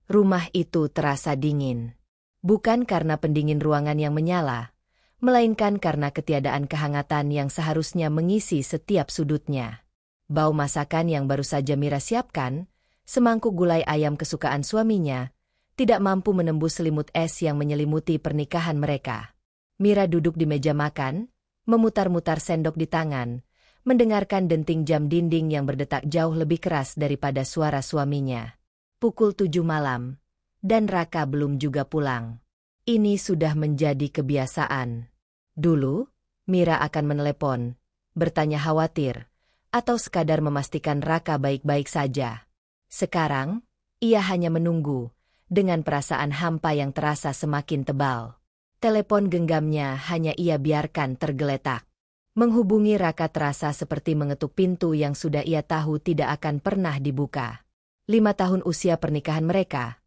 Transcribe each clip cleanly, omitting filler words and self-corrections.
Rumah itu terasa dingin. Bukan karena pendingin ruangan yang menyala, melainkan karena ketiadaan kehangatan yang seharusnya mengisi setiap sudutnya. Bau masakan yang baru saja Mira siapkan, semangkuk gulai ayam kesukaan suaminya, tidak mampu menembus selimut es yang menyelimuti pernikahan mereka. Mira duduk di meja makan, memutar-mutar sendok di tangan, mendengarkan denting jam dinding yang berdetak jauh lebih keras daripada suara suaminya. Pukul 7 malam, dan Raka belum juga pulang. Ini sudah menjadi kebiasaan. Dulu, Mira akan menelepon, bertanya khawatir, atau sekadar memastikan Raka baik-baik saja. Sekarang, ia hanya menunggu, dengan perasaan hampa yang terasa semakin tebal. Telepon genggamnya hanya ia biarkan tergeletak. Menghubungi Raka terasa seperti mengetuk pintu yang sudah ia tahu tidak akan pernah dibuka. 5 tahun usia pernikahan mereka,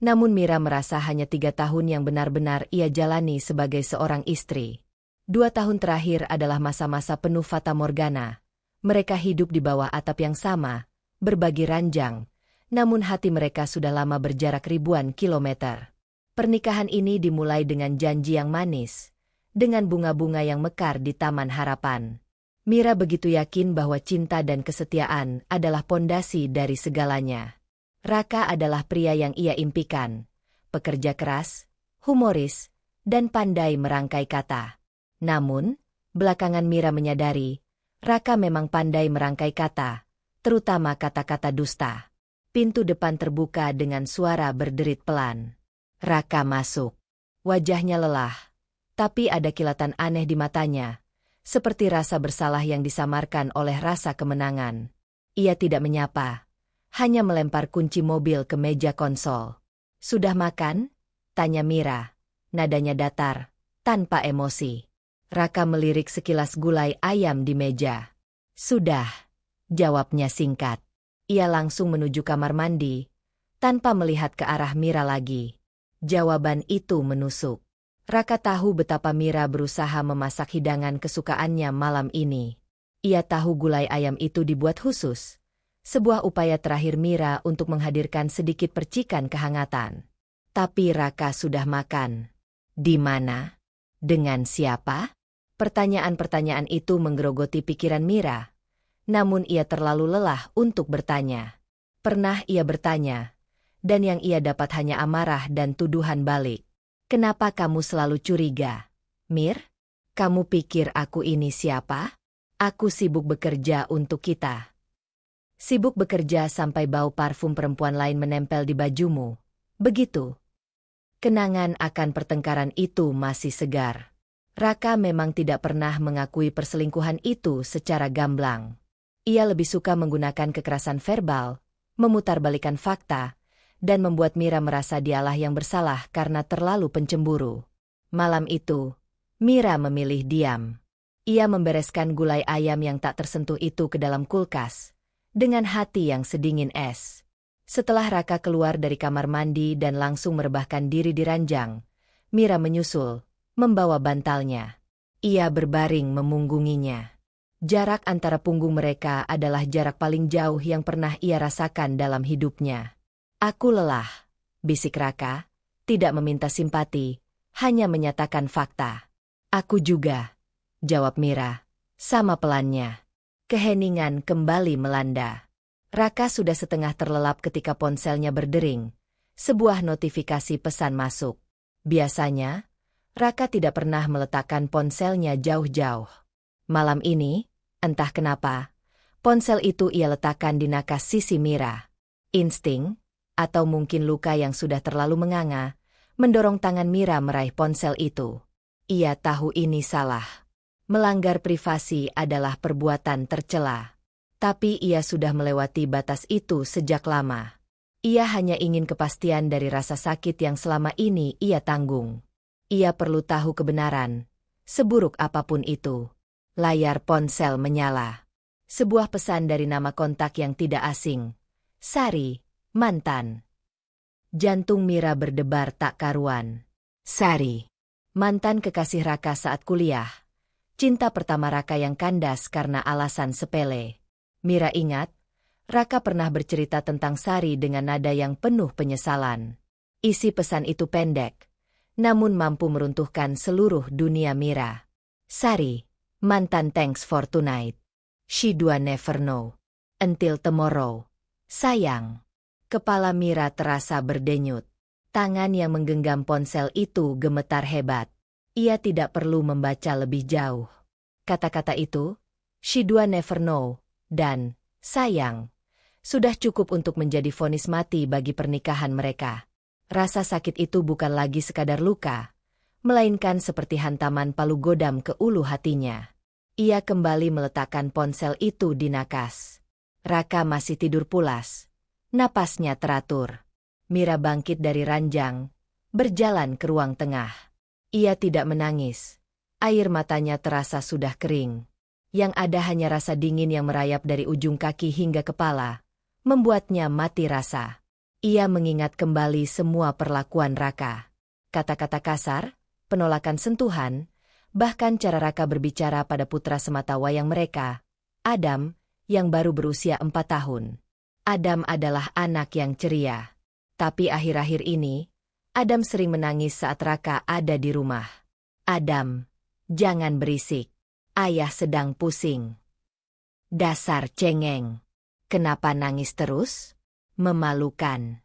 namun Mira merasa hanya 3 tahun yang benar-benar ia jalani sebagai seorang istri. 2 tahun terakhir adalah masa-masa penuh fata morgana. Mereka hidup di bawah atap yang sama, berbagi ranjang, namun hati mereka sudah lama berjarak ribuan kilometer. Pernikahan ini dimulai dengan janji yang manis, dengan bunga-bunga yang mekar di Taman Harapan. Mira begitu yakin bahwa cinta dan kesetiaan adalah pondasi dari segalanya. Raka adalah pria yang ia impikan, pekerja keras, humoris, dan pandai merangkai kata. Namun, belakangan Mira menyadari, Raka memang pandai merangkai kata, terutama kata-kata dusta. Pintu depan terbuka dengan suara berderit pelan. Raka masuk. Wajahnya lelah, tapi ada kilatan aneh di matanya, seperti rasa bersalah yang disamarkan oleh rasa kemenangan. Ia tidak menyapa, hanya melempar kunci mobil ke meja konsol. "Sudah makan?" tanya Mira, nadanya datar, tanpa emosi. Raka melirik sekilas gulai ayam di meja. "Sudah," jawabnya singkat. Ia langsung menuju kamar mandi, tanpa melihat ke arah Mira lagi. Jawaban itu menusuk. Raka tahu betapa Mira berusaha memasak hidangan kesukaannya malam ini. Ia tahu gulai ayam itu dibuat khusus, sebuah upaya terakhir Mira untuk menghadirkan sedikit percikan kehangatan. Tapi Raka sudah makan. Di mana? Dengan siapa? Pertanyaan-pertanyaan itu menggerogoti pikiran Mira, namun ia terlalu lelah untuk bertanya. Pernah ia bertanya, dan yang ia dapat hanya amarah dan tuduhan balik. "Kenapa kamu selalu curiga, Mir? Kamu pikir aku ini siapa? Aku sibuk bekerja untuk kita." "Sibuk bekerja sampai bau parfum perempuan lain menempel di bajumu, begitu?" Kenangan akan pertengkaran itu masih segar. Raka memang tidak pernah mengakui perselingkuhan itu secara gamblang. Ia lebih suka menggunakan kekerasan verbal, memutarbalikkan fakta, dan membuat Mira merasa dialah yang bersalah karena terlalu pencemburu. Malam itu, Mira memilih diam. Ia membereskan gulai ayam yang tak tersentuh itu ke dalam kulkas, dengan hati yang sedingin es. Setelah Raka keluar dari kamar mandi dan langsung merebahkan diri di ranjang, Mira menyusul, membawa bantalnya. Ia berbaring memunggunginya. Jarak antara punggung mereka adalah jarak paling jauh yang pernah ia rasakan dalam hidupnya. "Aku lelah," bisik Raka, tidak meminta simpati, hanya menyatakan fakta. "Aku juga," jawab Mira, sama pelannya. Keheningan kembali melanda. Raka sudah setengah terlelap ketika ponselnya berdering. Sebuah notifikasi pesan masuk. Biasanya, Raka tidak pernah meletakkan ponselnya jauh-jauh. Malam ini, entah kenapa, ponsel itu ia letakkan di nakas sisi Mira. Insting, atau mungkin luka yang sudah terlalu menganga, mendorong tangan Mira meraih ponsel itu. Ia tahu ini salah. Melanggar privasi adalah perbuatan tercela. Tapi ia sudah melewati batas itu sejak lama. Ia hanya ingin kepastian dari rasa sakit yang selama ini ia tanggung. Ia perlu tahu kebenaran, seburuk apapun itu. Layar ponsel menyala. Sebuah pesan dari nama kontak yang tidak asing. "Sari, mantan." Jantung Mira berdebar tak karuan. Sari, mantan kekasih Raka saat kuliah. Cinta pertama Raka yang kandas karena alasan sepele. Mira ingat, Raka pernah bercerita tentang Sari dengan nada yang penuh penyesalan. Isi pesan itu pendek, namun mampu meruntuhkan seluruh dunia Mira. Sari, mantan, thanks for tonight. She do never know. Until tomorrow. Sayang. Kepala Mira terasa berdenyut. Tangan yang menggenggam ponsel itu gemetar hebat. Ia tidak perlu membaca lebih jauh. Kata-kata itu, she do never know, dan sayang, sudah cukup untuk menjadi vonis mati bagi pernikahan mereka. Rasa sakit itu bukan lagi sekadar luka, melainkan seperti hantaman palu godam ke ulu hatinya. Ia kembali meletakkan ponsel itu di nakas. Raka masih tidur pulas. Napasnya teratur. Mira bangkit dari ranjang, berjalan ke ruang tengah. Ia tidak menangis. Air matanya terasa sudah kering. Yang ada hanya rasa dingin yang merayap dari ujung kaki hingga kepala, membuatnya mati rasa. Ia mengingat kembali semua perlakuan Raka. Kata-kata kasar, penolakan sentuhan, bahkan cara Raka berbicara pada putra semata wayang mereka, Adam, yang baru berusia 4 tahun. Adam adalah anak yang ceria. Tapi akhir-akhir ini, Adam sering menangis saat Raka ada di rumah. Adam, jangan berisik. Ayah sedang pusing. Dasar cengeng. Kenapa nangis terus? Memalukan.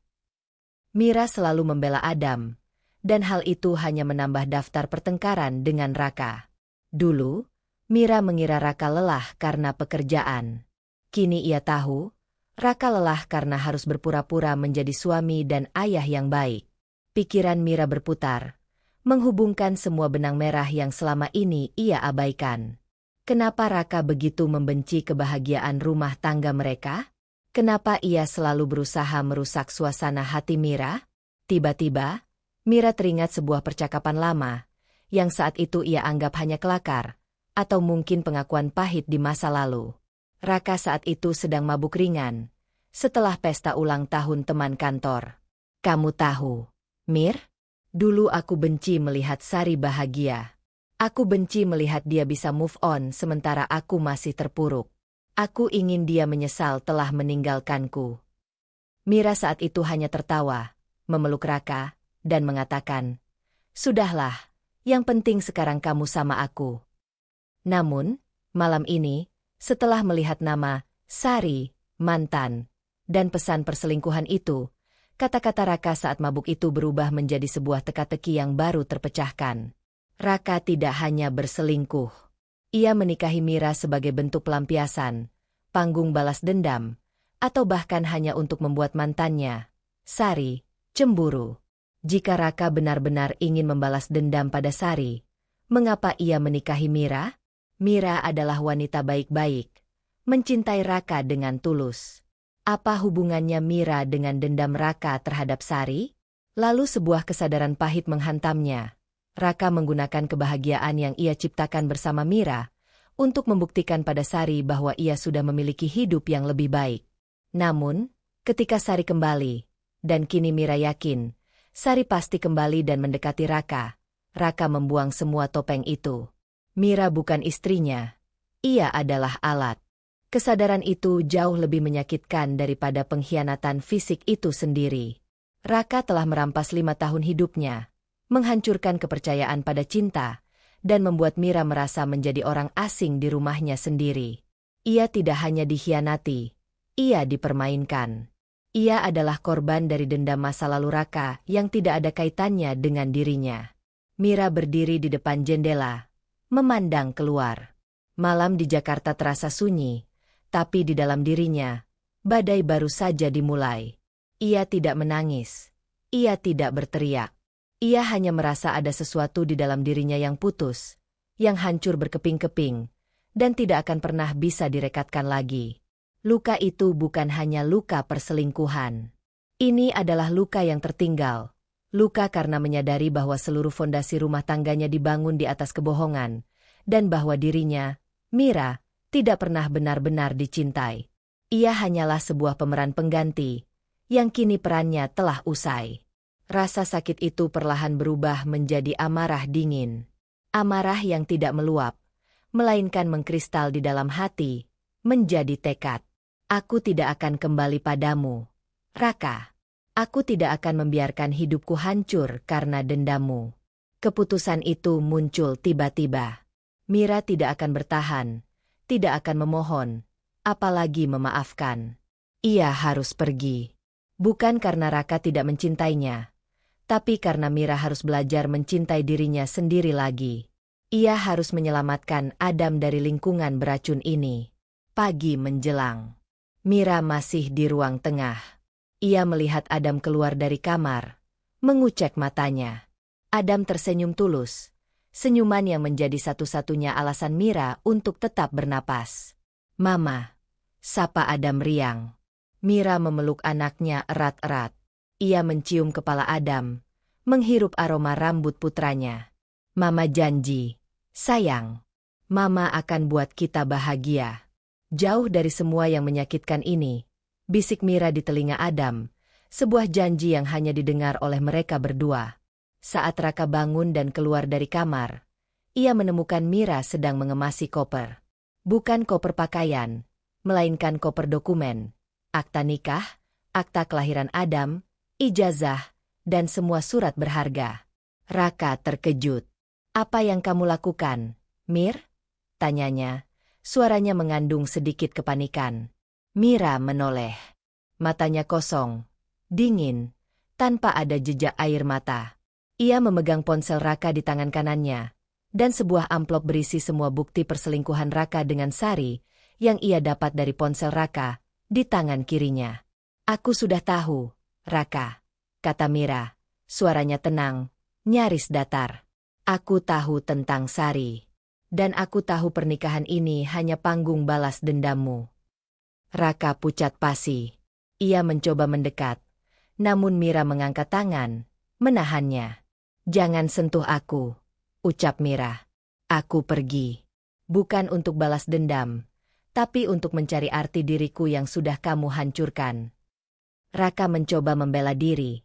Mira selalu membela Adam, dan hal itu hanya menambah daftar pertengkaran dengan Raka. Dulu, Mira mengira Raka lelah karena pekerjaan. Kini ia tahu, Raka lelah karena harus berpura-pura menjadi suami dan ayah yang baik. Pikiran Mira berputar, menghubungkan semua benang merah yang selama ini ia abaikan. Kenapa Raka begitu membenci kebahagiaan rumah tangga mereka? Kenapa ia selalu berusaha merusak suasana hati Mira? Tiba-tiba, Mira teringat sebuah percakapan lama, yang saat itu ia anggap hanya kelakar, atau mungkin pengakuan pahit di masa lalu. Raka saat itu sedang mabuk ringan, setelah pesta ulang tahun teman kantor. Kamu tahu, Mir? Dulu aku benci melihat Sari bahagia. Aku benci melihat dia bisa move on sementara aku masih terpuruk. Aku ingin dia menyesal telah meninggalkanku. Mira saat itu hanya tertawa, memeluk Raka, dan mengatakan, "Sudahlah, yang penting sekarang kamu sama aku." Namun, malam ini, setelah melihat nama Sari, mantan, dan pesan perselingkuhan itu, kata-kata Raka saat mabuk itu berubah menjadi sebuah teka-teki yang baru terpecahkan. Raka tidak hanya berselingkuh. Ia menikahi Mira sebagai bentuk pelampiasan, panggung balas dendam, atau bahkan hanya untuk membuat mantannya, Sari, cemburu. Jika Raka benar-benar ingin membalas dendam pada Sari, mengapa ia menikahi Mira? Mira adalah wanita baik-baik, mencintai Raka dengan tulus. Apa hubungannya Mira dengan dendam Raka terhadap Sari? Lalu sebuah kesadaran pahit menghantamnya. Raka menggunakan kebahagiaan yang ia ciptakan bersama Mira untuk membuktikan pada Sari bahwa ia sudah memiliki hidup yang lebih baik. Namun, ketika Sari kembali, dan kini Mira yakin, Sari pasti kembali dan mendekati Raka, Raka membuang semua topeng itu. Mira bukan istrinya, ia adalah alat. Kesadaran itu jauh lebih menyakitkan daripada pengkhianatan fisik itu sendiri. Raka telah merampas 5 tahun hidupnya, menghancurkan kepercayaan pada cinta, dan membuat Mira merasa menjadi orang asing di rumahnya sendiri. Ia tidak hanya dikhianati, ia dipermainkan. Ia adalah korban dari dendam masa lalu Raka yang tidak ada kaitannya dengan dirinya. Mira berdiri di depan jendela, memandang keluar. Malam di Jakarta terasa sunyi, tapi di dalam dirinya, badai baru saja dimulai. Ia tidak menangis, ia tidak berteriak. Ia hanya merasa ada sesuatu di dalam dirinya yang putus, yang hancur berkeping-keping, dan tidak akan pernah bisa direkatkan lagi. Luka itu bukan hanya luka perselingkuhan. Ini adalah luka yang tertinggal. Luka karena menyadari bahwa seluruh fondasi rumah tangganya dibangun di atas kebohongan, dan bahwa dirinya, Mira, tidak pernah benar-benar dicintai. Ia hanyalah sebuah pemeran pengganti, yang kini perannya telah usai. Rasa sakit itu perlahan berubah menjadi amarah dingin. Amarah yang tidak meluap, melainkan mengkristal di dalam hati, menjadi tekad. Aku tidak akan kembali padamu, Raka. Aku tidak akan membiarkan hidupku hancur karena dendammu. Keputusan itu muncul tiba-tiba. Mira tidak akan bertahan, tidak akan memohon, apalagi memaafkan. Ia harus pergi. Bukan karena Raka tidak mencintainya, tapi karena Mira harus belajar mencintai dirinya sendiri lagi. Ia harus menyelamatkan Adam dari lingkungan beracun ini. Pagi menjelang. Mira masih di ruang tengah. Ia melihat Adam keluar dari kamar, mengucek matanya. Adam tersenyum tulus, senyuman yang menjadi satu-satunya alasan Mira untuk tetap bernapas. "Mama," sapa Adam riang. Mira memeluk anaknya erat-erat. Ia mencium kepala Adam, menghirup aroma rambut putranya. "Mama janji, sayang. Mama akan buat kita bahagia. Jauh dari semua yang menyakitkan ini," bisik Mira di telinga Adam, sebuah janji yang hanya didengar oleh mereka berdua. Saat Raka bangun dan keluar dari kamar, ia menemukan Mira sedang mengemasi koper. Bukan koper pakaian, melainkan koper dokumen, akta nikah, akta kelahiran Adam, ijazah, dan semua surat berharga. Raka terkejut. "Apa yang kamu lakukan, Mir?" tanyanya. Suaranya mengandung sedikit kepanikan. Mira menoleh. Matanya kosong, dingin, tanpa ada jejak air mata. Ia memegang ponsel Raka di tangan kanannya, dan sebuah amplop berisi semua bukti perselingkuhan Raka dengan Sari yang ia dapat dari ponsel Raka di tangan kirinya. "Aku sudah tahu, Raka," kata Mira. Suaranya tenang, nyaris datar. "Aku tahu tentang Sari. Dan aku tahu pernikahan ini hanya panggung balas dendammu." Raka pucat pasi. Ia mencoba mendekat, namun Mira mengangkat tangan, menahannya. "Jangan sentuh aku," ucap Mira. "Aku pergi. Bukan untuk balas dendam, tapi untuk mencari arti diriku yang sudah kamu hancurkan." Raka mencoba membela diri.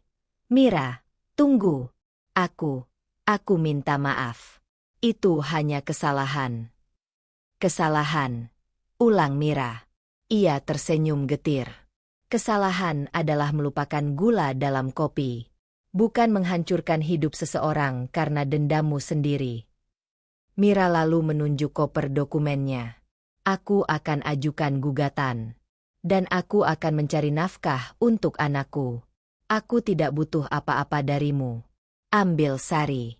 "Mira, tunggu. Aku minta maaf. Itu hanya kesalahan." "Kesalahan," ulang Mira. Ia tersenyum getir. "Kesalahan adalah melupakan gula dalam kopi, bukan menghancurkan hidup seseorang karena dendammu sendiri." Mira lalu menunjuk koper dokumennya. "Aku akan ajukan gugatan. Dan aku akan mencari nafkah untuk anakku. Aku tidak butuh apa-apa darimu. Ambil Sari.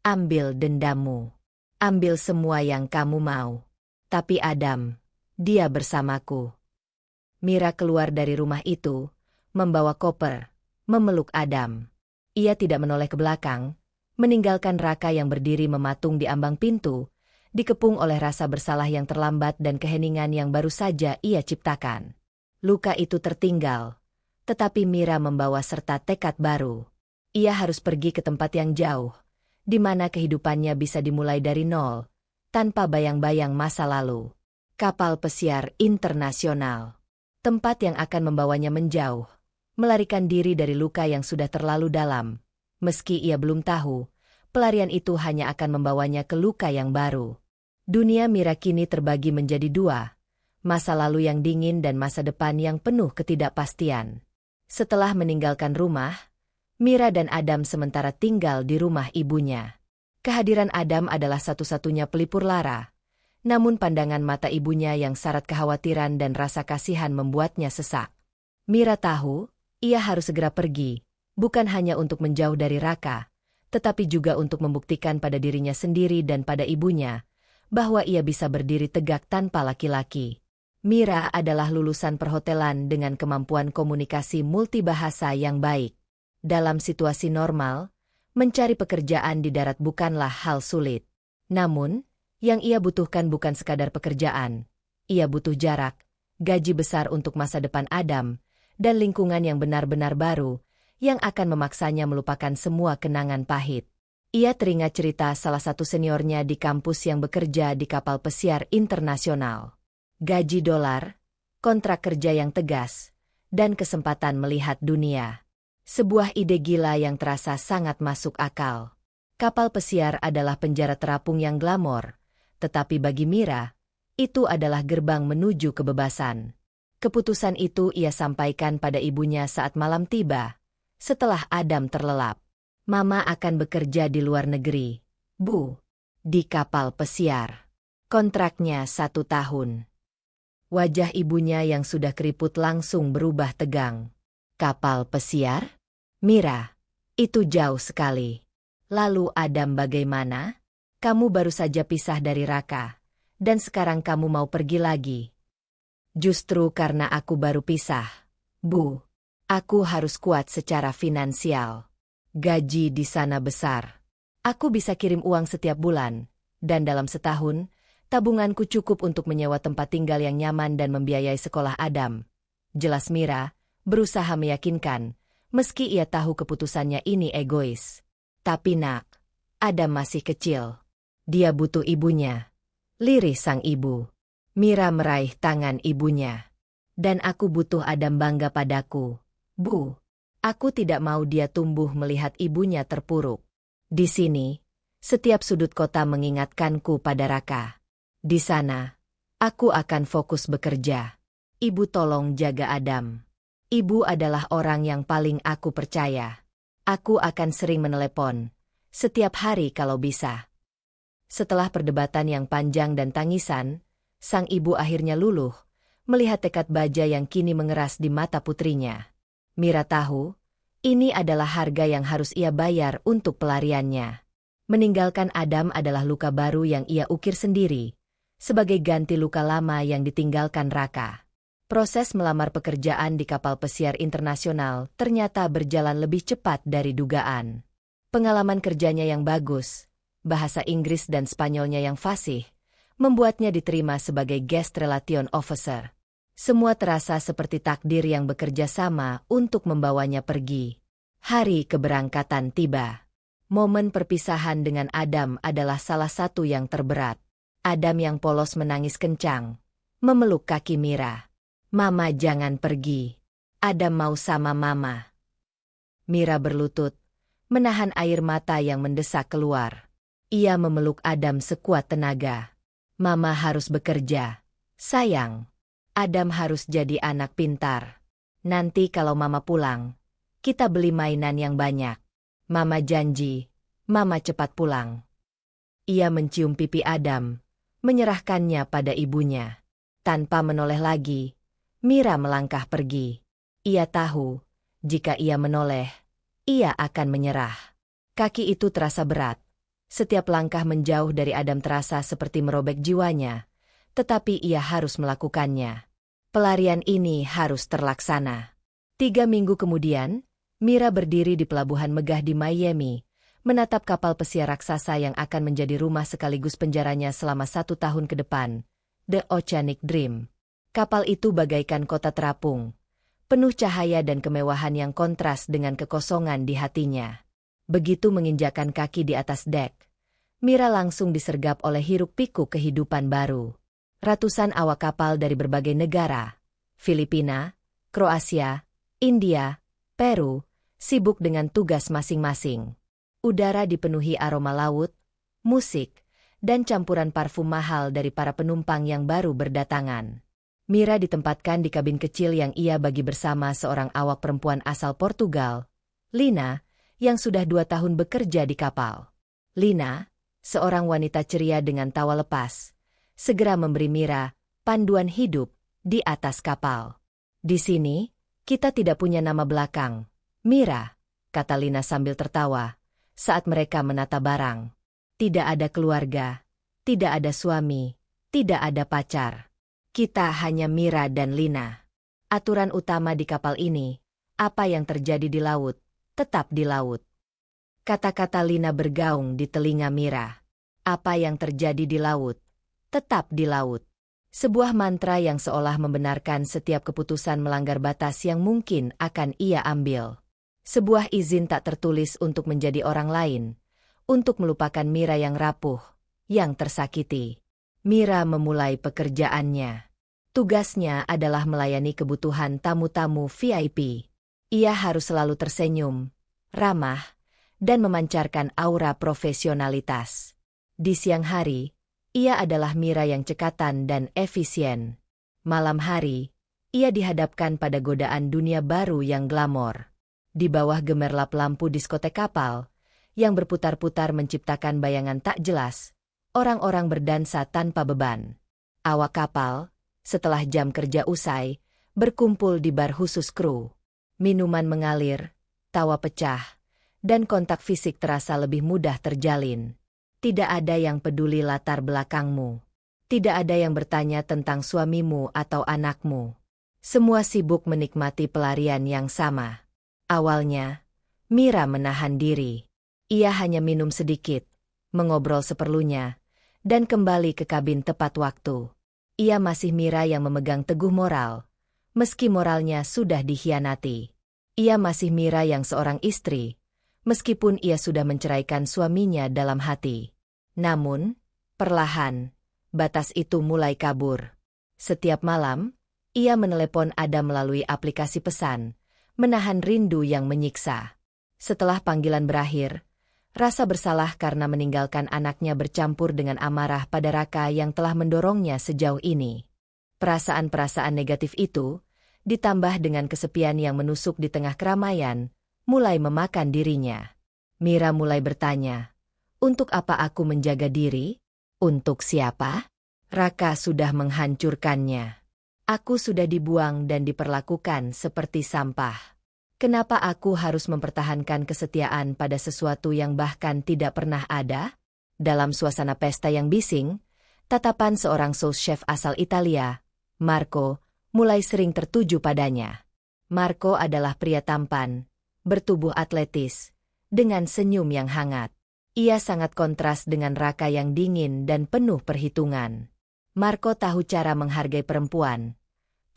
Ambil dendammu. Ambil semua yang kamu mau. Tapi Adam, dia bersamaku." Mira keluar dari rumah itu, membawa koper, memeluk Adam. Ia tidak menoleh ke belakang, meninggalkan Raka yang berdiri mematung di ambang pintu, dikepung oleh rasa bersalah yang terlambat dan keheningan yang baru saja ia ciptakan. Luka itu tertinggal, tetapi Mira membawa serta tekad baru. Ia harus pergi ke tempat yang jauh, di mana kehidupannya bisa dimulai dari nol, tanpa bayang-bayang masa lalu. Kapal pesiar internasional. Tempat yang akan membawanya menjauh, melarikan diri dari luka yang sudah terlalu dalam. Meski ia belum tahu, pelarian itu hanya akan membawanya ke luka yang baru. Dunia Mira kini terbagi menjadi dua, masa lalu yang dingin dan masa depan yang penuh ketidakpastian. Setelah meninggalkan rumah, Mira dan Adam sementara tinggal di rumah ibunya. Kehadiran Adam adalah satu-satunya pelipur lara, namun pandangan mata ibunya yang syarat kekhawatiran dan rasa kasihan membuatnya sesak. Mira tahu, ia harus segera pergi, bukan hanya untuk menjauh dari Raka, tetapi juga untuk membuktikan pada dirinya sendiri dan pada ibunya, bahwa ia bisa berdiri tegak tanpa laki-laki. Mira adalah lulusan perhotelan dengan kemampuan komunikasi multibahasa yang baik. Dalam situasi normal, mencari pekerjaan di darat bukanlah hal sulit. Namun, yang ia butuhkan bukan sekadar pekerjaan. Ia butuh jarak, gaji besar untuk masa depan Adam, dan lingkungan yang benar-benar baru, yang akan memaksanya melupakan semua kenangan pahit. Ia teringat cerita salah satu seniornya di kampus yang bekerja di kapal pesiar internasional. Gaji dolar, kontrak kerja yang tegas, dan kesempatan melihat dunia. Sebuah ide gila yang terasa sangat masuk akal. Kapal pesiar adalah penjara terapung yang glamor, tetapi bagi Mira, itu adalah gerbang menuju kebebasan. Keputusan itu ia sampaikan pada ibunya saat malam tiba, setelah Adam terlelap. Mama akan bekerja di luar negeri, Bu. Di kapal pesiar. Kontraknya 1 tahun. Wajah ibunya yang sudah keriput langsung berubah tegang. Kapal pesiar? Mira, itu jauh sekali. Lalu Adam bagaimana? Kamu baru saja pisah dari Raka, dan sekarang kamu mau pergi lagi. Justru karena aku baru pisah, Bu. Aku harus kuat secara finansial. Gaji di sana besar. Aku bisa kirim uang setiap bulan, dan dalam setahun, tabunganku cukup untuk menyewa tempat tinggal yang nyaman dan membiayai sekolah Adam. Jelas Mira, berusaha meyakinkan, meski ia tahu keputusannya ini egois. Tapi nak, Adam masih kecil. Dia butuh ibunya. Lirih sang ibu. Mira meraih tangan ibunya. Dan aku butuh Adam bangga padaku. Bu, aku tidak mau dia tumbuh melihat ibunya terpuruk. Di sini, setiap sudut kota mengingatkanku pada Raka. Di sana, aku akan fokus bekerja. Ibu tolong jaga Adam. Ibu adalah orang yang paling aku percaya. Aku akan sering menelepon, setiap hari kalau bisa. Setelah perdebatan yang panjang dan tangisan, sang ibu akhirnya luluh, melihat tekad baja yang kini mengeras di mata putrinya. Mira tahu, ini adalah harga yang harus ia bayar untuk pelariannya. Meninggalkan Adam adalah luka baru yang ia ukir sendiri, sebagai ganti luka lama yang ditinggalkan Raka. Proses melamar pekerjaan di kapal pesiar internasional ternyata berjalan lebih cepat dari dugaan. Pengalaman kerjanya yang bagus, bahasa Inggris dan Spanyolnya yang fasih, membuatnya diterima sebagai guest relation officer. Semua terasa seperti takdir yang bekerja sama untuk membawanya pergi. Hari keberangkatan tiba. Momen perpisahan dengan Adam adalah salah satu yang terberat. Adam yang polos menangis kencang, memeluk kaki Mira. Mama jangan pergi. Adam mau sama Mama. Mira berlutut, menahan air mata yang mendesak keluar. Ia memeluk Adam sekuat tenaga. Mama harus bekerja. Sayang. Adam harus jadi anak pintar. Nanti kalau Mama pulang, kita beli mainan yang banyak. Mama janji, Mama cepat pulang. Ia mencium pipi Adam, menyerahkannya pada ibunya. Tanpa menoleh lagi, Mira melangkah pergi. Ia tahu, jika ia menoleh, ia akan menyerah. Kaki itu terasa berat. Setiap langkah menjauh dari Adam terasa seperti merobek jiwanya, tetapi ia harus melakukannya. Pelarian ini harus terlaksana. 3 minggu kemudian, Mira berdiri di pelabuhan megah di Miami, menatap kapal pesiar raksasa yang akan menjadi rumah sekaligus penjaranya selama 1 tahun ke depan, The Oceanic Dream. Kapal itu bagaikan kota terapung, penuh cahaya dan kemewahan yang kontras dengan kekosongan di hatinya. Begitu menginjakan kaki di atas dek, Mira langsung disergap oleh hiruk-pikuk kehidupan baru. Ratusan awak kapal dari berbagai negara, Filipina, Kroasia, India, Peru, sibuk dengan tugas masing-masing. Udara dipenuhi aroma laut, musik, dan campuran parfum mahal dari para penumpang yang baru berdatangan. Mira ditempatkan di kabin kecil yang ia bagi bersama seorang awak perempuan asal Portugal, Lina, yang sudah 2 tahun bekerja di kapal. Lina, seorang wanita ceria dengan tawa lepas, segera memberi Mira panduan hidup di atas kapal. Di sini, kita tidak punya nama belakang. Mira, kata Lina sambil tertawa, saat mereka menata barang. Tidak ada keluarga, tidak ada suami, tidak ada pacar. Kita hanya Mira dan Lina. Aturan utama di kapal ini, apa yang terjadi di laut, tetap di laut. Kata-kata Lina bergaung di telinga Mira. Apa yang terjadi di laut, tetap di laut. Sebuah mantra yang seolah membenarkan setiap keputusan melanggar batas yang mungkin akan ia ambil. Sebuah izin tak tertulis untuk menjadi orang lain, untuk melupakan Mira yang rapuh, yang tersakiti. Mira memulai pekerjaannya. Tugasnya adalah melayani kebutuhan tamu-tamu VIP. Ia harus selalu tersenyum, ramah, dan memancarkan aura profesionalitas. Di siang hari, ia adalah Mira yang cekatan dan efisien. Malam hari, ia dihadapkan pada godaan dunia baru yang glamor. Di bawah gemerlap lampu diskotek kapal, yang berputar-putar menciptakan bayangan tak jelas, orang-orang berdansa tanpa beban. Awak kapal, setelah jam kerja usai, berkumpul di bar khusus kru. Minuman mengalir, tawa pecah, dan kontak fisik terasa lebih mudah terjalin. Tidak ada yang peduli latar belakangmu. Tidak ada yang bertanya tentang suamimu atau anakmu. Semua sibuk menikmati pelarian yang sama. Awalnya, Mira menahan diri. Ia hanya minum sedikit, mengobrol seperlunya, dan kembali ke kabin tepat waktu. Ia masih Mira yang memegang teguh moral, meski moralnya sudah dikhianati. Ia masih Mira yang seorang istri, meskipun ia sudah menceraikan suaminya dalam hati. Namun, perlahan, batas itu mulai kabur. Setiap malam, ia menelepon Adam melalui aplikasi pesan, menahan rindu yang menyiksa. Setelah panggilan berakhir, rasa bersalah karena meninggalkan anaknya bercampur dengan amarah pada Raka yang telah mendorongnya sejauh ini. Perasaan-perasaan negatif itu, ditambah dengan kesepian yang menusuk di tengah keramaian, mulai memakan dirinya. Mira mulai bertanya, untuk apa aku menjaga diri? Untuk siapa? Raka sudah menghancurkannya. Aku sudah dibuang dan diperlakukan seperti sampah. Kenapa aku harus mempertahankan kesetiaan pada sesuatu yang bahkan tidak pernah ada? Dalam suasana pesta yang bising, tatapan seorang sous chef asal Italia, Marco, mulai sering tertuju padanya. Marco adalah pria tampan, bertubuh atletis, dengan senyum yang hangat. Ia sangat kontras dengan Raka yang dingin dan penuh perhitungan. Marco tahu cara menghargai perempuan,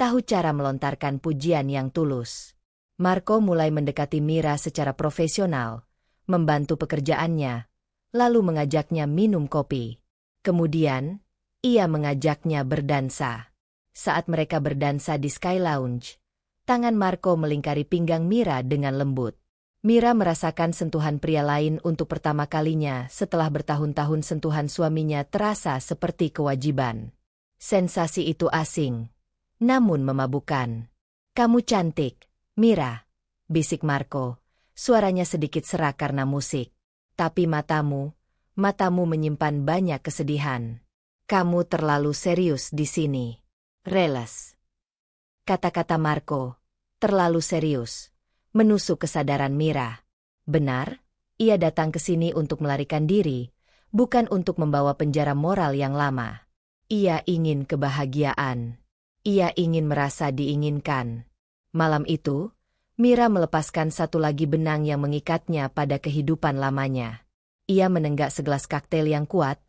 tahu cara melontarkan pujian yang tulus. Marco mulai mendekati Mira secara profesional, membantu pekerjaannya, lalu mengajaknya minum kopi. Kemudian, ia mengajaknya berdansa. Saat mereka berdansa di Sky Lounge, tangan Marco melingkari pinggang Mira dengan lembut. Mira merasakan sentuhan pria lain untuk pertama kalinya setelah bertahun-tahun sentuhan suaminya terasa seperti kewajiban. Sensasi itu asing, namun memabukkan. Kamu cantik, Mira, bisik Marco, suaranya sedikit serak karena musik. Tapi matamu menyimpan banyak kesedihan. Kamu terlalu serius di sini. Reles. Kata-kata Marco, terlalu serius, menusuk kesadaran Mira. Benar, ia datang ke sini untuk melarikan diri, bukan untuk membawa penjara moral yang lama. Ia ingin kebahagiaan. Ia ingin merasa diinginkan. Malam itu, Mira melepaskan satu lagi benang yang mengikatnya pada kehidupan lamanya. Ia menenggak segelas koktail yang kuat,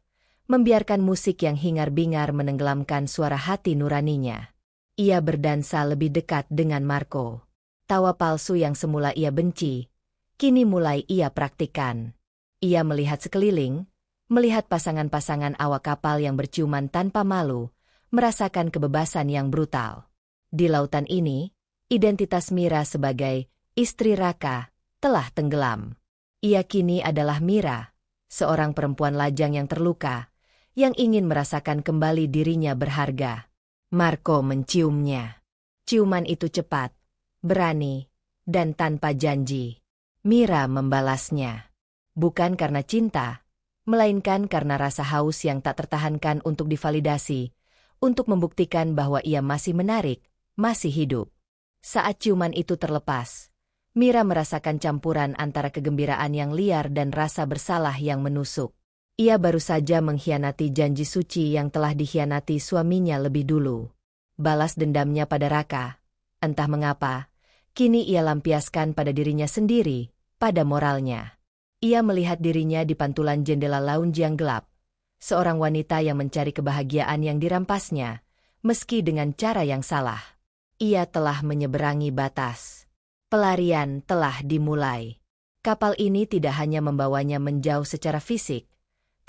membiarkan musik yang hingar-bingar menenggelamkan suara hati nuraninya. Ia berdansa lebih dekat dengan Marco. Tawa palsu yang semula ia benci, kini mulai ia praktikkan. Ia melihat sekeliling, melihat pasangan-pasangan awak kapal yang berciuman tanpa malu, merasakan kebebasan yang brutal. Di lautan ini, identitas Mira sebagai istri Raka telah tenggelam. Ia kini adalah Mira, seorang perempuan lajang yang terluka, yang ingin merasakan kembali dirinya berharga. Marco menciumnya. Ciuman itu cepat, berani, dan tanpa janji. Mira membalasnya. Bukan karena cinta, melainkan karena rasa haus yang tak tertahankan untuk divalidasi, untuk membuktikan bahwa ia masih menarik, masih hidup. Saat ciuman itu terlepas, Mira merasakan campuran antara kegembiraan yang liar dan rasa bersalah yang menusuk. Ia baru saja mengkhianati janji suci yang telah dikhianati suaminya lebih dulu. Balas dendamnya pada Raka, entah mengapa, kini ia lampiaskan pada dirinya sendiri, pada moralnya. Ia melihat dirinya di pantulan jendela lounge yang gelap, seorang wanita yang mencari kebahagiaan yang dirampasnya, meski dengan cara yang salah. Ia telah menyeberangi batas. Pelarian telah dimulai. Kapal ini tidak hanya membawanya menjauh secara fisik,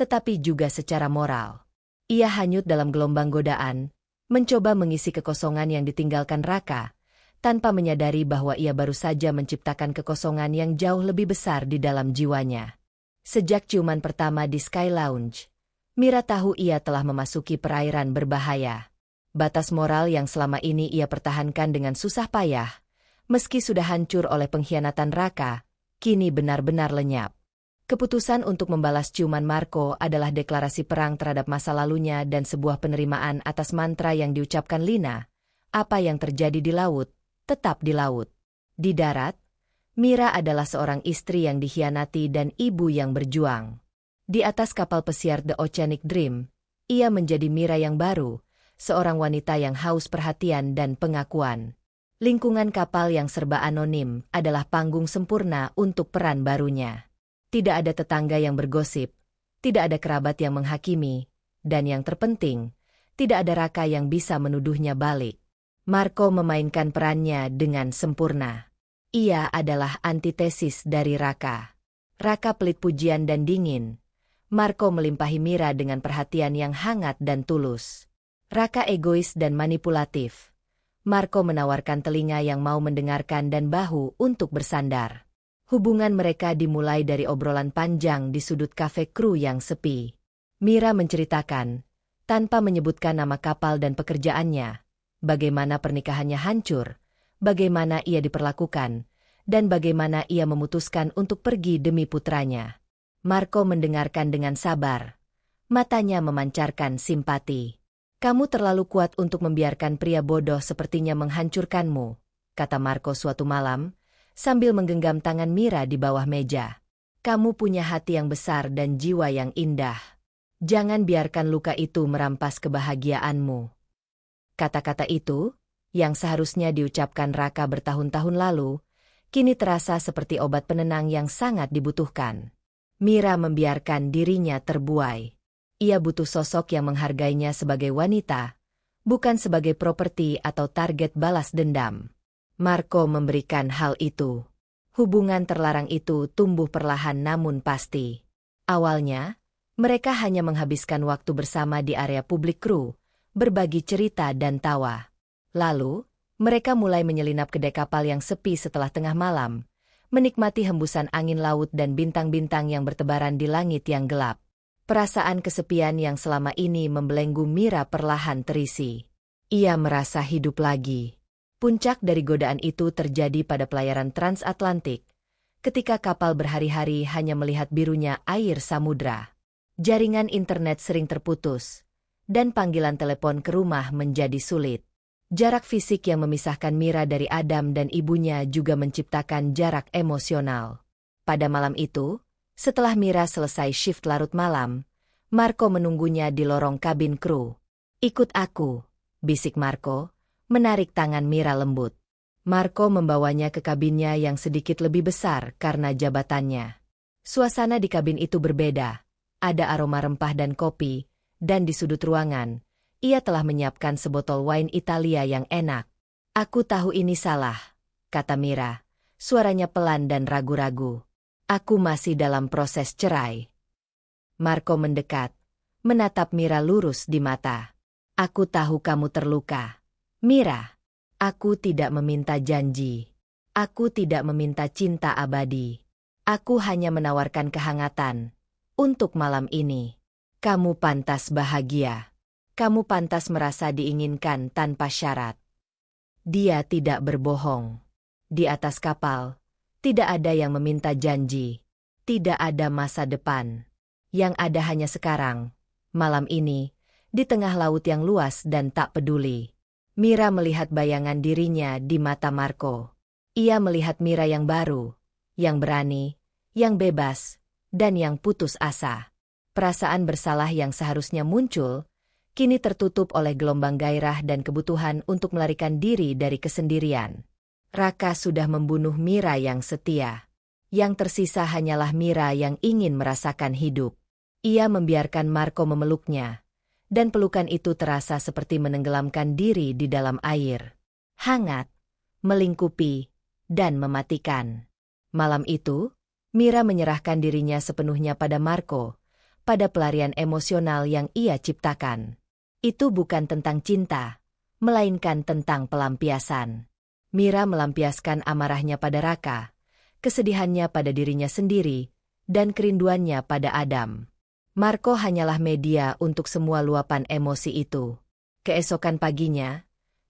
tetapi juga secara moral. Ia hanyut dalam gelombang godaan, mencoba mengisi kekosongan yang ditinggalkan Raka, tanpa menyadari bahwa ia baru saja menciptakan kekosongan yang jauh lebih besar di dalam jiwanya. Sejak ciuman pertama di Sky Lounge, Mira tahu ia telah memasuki perairan berbahaya. Batas moral yang selama ini ia pertahankan dengan susah payah, meski sudah hancur oleh pengkhianatan Raka, kini benar-benar lenyap. Keputusan untuk membalas ciuman Marco adalah deklarasi perang terhadap masa lalunya dan sebuah penerimaan atas mantra yang diucapkan Lina. Apa yang terjadi di laut, tetap di laut. Di darat, Mira adalah seorang istri yang dikhianati dan ibu yang berjuang. Di atas kapal pesiar The Oceanic Dream, ia menjadi Mira yang baru, seorang wanita yang haus perhatian dan pengakuan. Lingkungan kapal yang serba anonim adalah panggung sempurna untuk peran barunya. Tidak ada tetangga yang bergosip, tidak ada kerabat yang menghakimi, dan yang terpenting, tidak ada Raka yang bisa menuduhnya balik. Marco memainkan perannya dengan sempurna. Ia adalah antitesis dari Raka. Raka pelit pujian dan dingin. Marco melimpahi Mira dengan perhatian yang hangat dan tulus. Raka egois dan manipulatif. Marco menawarkan telinga yang mau mendengarkan dan bahu untuk bersandar. Hubungan mereka dimulai dari obrolan panjang di sudut kafe kru yang sepi. Mira menceritakan, tanpa menyebutkan nama kapal dan pekerjaannya, bagaimana pernikahannya hancur, bagaimana ia diperlakukan, dan bagaimana ia memutuskan untuk pergi demi putranya. Marco mendengarkan dengan sabar. Matanya memancarkan simpati. "Kamu terlalu kuat untuk membiarkan pria bodoh sepertinya menghancurkanmu," kata Marco suatu malam, sambil menggenggam tangan Mira di bawah meja. "Kamu punya hati yang besar dan jiwa yang indah. Jangan biarkan luka itu merampas kebahagiaanmu." Kata-kata itu, yang seharusnya diucapkan Raka bertahun-tahun lalu, kini terasa seperti obat penenang yang sangat dibutuhkan. Mira membiarkan dirinya terbuai. Ia butuh sosok yang menghargainya sebagai wanita, bukan sebagai properti atau target balas dendam. Marco memberikan hal itu. Hubungan terlarang itu tumbuh perlahan namun pasti. Awalnya, mereka hanya menghabiskan waktu bersama di area publik kru, berbagi cerita dan tawa. Lalu, mereka mulai menyelinap ke dek kapal yang sepi setelah tengah malam, menikmati hembusan angin laut dan bintang-bintang yang bertebaran di langit yang gelap. Perasaan kesepian yang selama ini membelenggu Mira perlahan terisi. Ia merasa hidup lagi. Puncak dari godaan itu terjadi pada pelayaran transatlantik, ketika kapal berhari-hari hanya melihat birunya air samudra. Jaringan internet sering terputus, dan panggilan telepon ke rumah menjadi sulit. Jarak fisik yang memisahkan Mira dari Adam dan ibunya juga menciptakan jarak emosional. Pada malam itu, setelah Mira selesai shift larut malam, Marco menunggunya di lorong kabin kru. "Ikut aku," bisik Marco, menarik tangan Mira lembut. Marco membawanya ke kabinnya yang sedikit lebih besar karena jabatannya. Suasana di kabin itu berbeda, ada aroma rempah dan kopi, dan di sudut ruangan, ia telah menyiapkan sebotol wine Italia yang enak. "Aku tahu ini salah," kata Mira, suaranya pelan dan ragu-ragu. "Aku masih dalam proses cerai." Marco mendekat, menatap Mira lurus di mata. "Aku tahu kamu terluka. Mira, aku tidak meminta janji. Aku tidak meminta cinta abadi. Aku hanya menawarkan kehangatan. Untuk malam ini, kamu pantas bahagia. Kamu pantas merasa diinginkan tanpa syarat." Dia tidak berbohong. Di atas kapal, tidak ada yang meminta janji. Tidak ada masa depan. Yang ada hanya sekarang, malam ini, di tengah laut yang luas dan tak peduli. Mira melihat bayangan dirinya di mata Marco. Ia melihat Mira yang baru, yang berani, yang bebas, dan yang putus asa. Perasaan bersalah yang seharusnya muncul, kini tertutup oleh gelombang gairah dan kebutuhan untuk melarikan diri dari kesendirian. Raka sudah membunuh Mira yang setia. Yang tersisa hanyalah Mira yang ingin merasakan hidup. Ia membiarkan Marco memeluknya, dan pelukan itu terasa seperti menenggelamkan diri di dalam air. Hangat, melingkupi, dan mematikan. Malam itu, Mira menyerahkan dirinya sepenuhnya pada Marco, pada pelarian emosional yang ia ciptakan. Itu bukan tentang cinta, melainkan tentang pelampiasan. Mira melampiaskan amarahnya pada Raka, kesedihannya pada dirinya sendiri, dan kerinduannya pada Adam. Marco hanyalah media untuk semua luapan emosi itu. Keesokan paginya,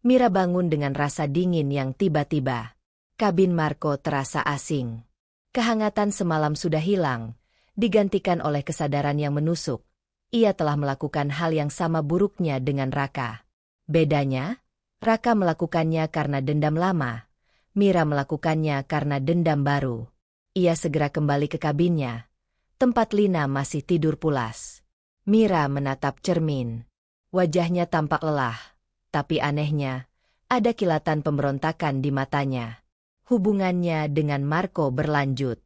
Mira bangun dengan rasa dingin yang tiba-tiba. Kabin Marco terasa asing. Kehangatan semalam sudah hilang, digantikan oleh kesadaran yang menusuk. Ia telah melakukan hal yang sama buruknya dengan Raka. Bedanya, Raka melakukannya karena dendam lama. Mira melakukannya karena dendam baru. Ia segera kembali ke kabinnya. Tempat Lina masih tidur pulas. Mira menatap cermin. Wajahnya tampak lelah, tapi anehnya, ada kilatan pemberontakan di matanya. Hubungannya dengan Marco berlanjut.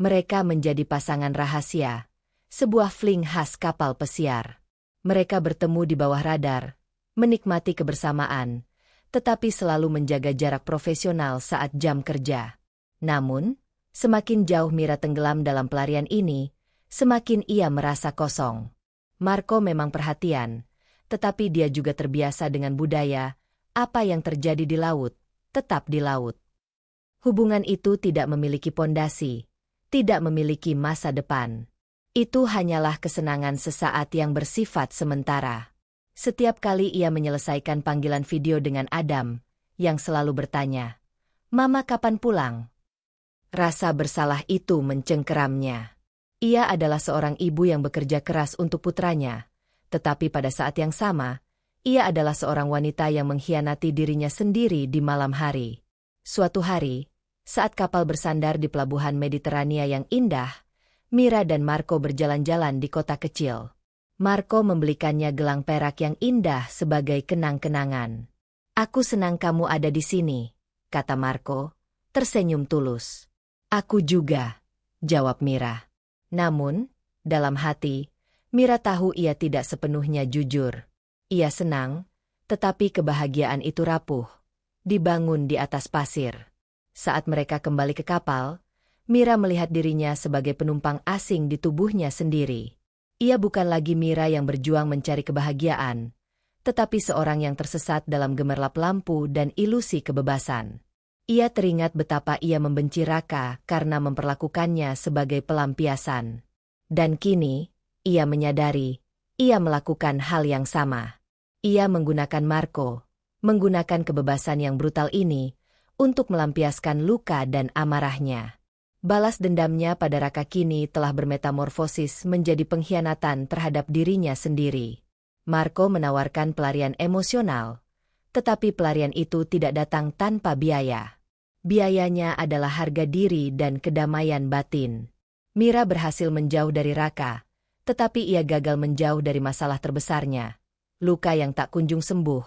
Mereka menjadi pasangan rahasia, sebuah fling khas kapal pesiar. Mereka bertemu di bawah radar, menikmati kebersamaan, tetapi selalu menjaga jarak profesional saat jam kerja. Namun, semakin jauh Mira tenggelam dalam pelarian ini, semakin ia merasa kosong. Marco memang perhatian, tetapi dia juga terbiasa dengan budaya, apa yang terjadi di laut, tetap di laut. Hubungan itu tidak memiliki pondasi, tidak memiliki masa depan. Itu hanyalah kesenangan sesaat yang bersifat sementara. Setiap kali ia menyelesaikan panggilan video dengan Adam, yang selalu bertanya, "Mama kapan pulang?" Rasa bersalah itu mencengkeramnya. Ia adalah seorang ibu yang bekerja keras untuk putranya. Tetapi pada saat yang sama, ia adalah seorang wanita yang mengkhianati dirinya sendiri di malam hari. Suatu hari, saat kapal bersandar di pelabuhan Mediterania yang indah, Mira dan Marco berjalan-jalan di kota kecil. Marco membelikannya gelang perak yang indah sebagai kenang-kenangan. "Aku senang kamu ada di sini," kata Marco, tersenyum tulus. "Aku juga," jawab Mira. Namun, dalam hati, Mira tahu ia tidak sepenuhnya jujur. Ia senang, tetapi kebahagiaan itu rapuh, dibangun di atas pasir. Saat mereka kembali ke kapal, Mira melihat dirinya sebagai penumpang asing di tubuhnya sendiri. Ia bukan lagi Mira yang berjuang mencari kebahagiaan, tetapi seorang yang tersesat dalam gemerlap lampu dan ilusi kebebasan. Ia teringat betapa ia membenci Raka karena memperlakukannya sebagai pelampiasan. Dan kini, ia menyadari, ia melakukan hal yang sama. Ia menggunakan Marco, menggunakan kebebasan yang brutal ini, untuk melampiaskan luka dan amarahnya. Balas dendamnya pada Raka kini telah bermetamorfosis menjadi pengkhianatan terhadap dirinya sendiri. Marco menawarkan pelarian emosional, tetapi pelarian itu tidak datang tanpa biaya. Biayanya adalah harga diri dan kedamaian batin. Mira berhasil menjauh dari Raka, tetapi ia gagal menjauh dari masalah terbesarnya. Luka yang tak kunjung sembuh,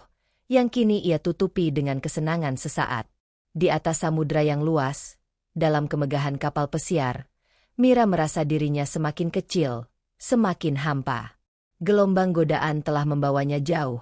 yang kini ia tutupi dengan kesenangan sesaat. Di atas samudra yang luas, dalam kemegahan kapal pesiar, Mira merasa dirinya semakin kecil, semakin hampa. Gelombang godaan telah membawanya jauh,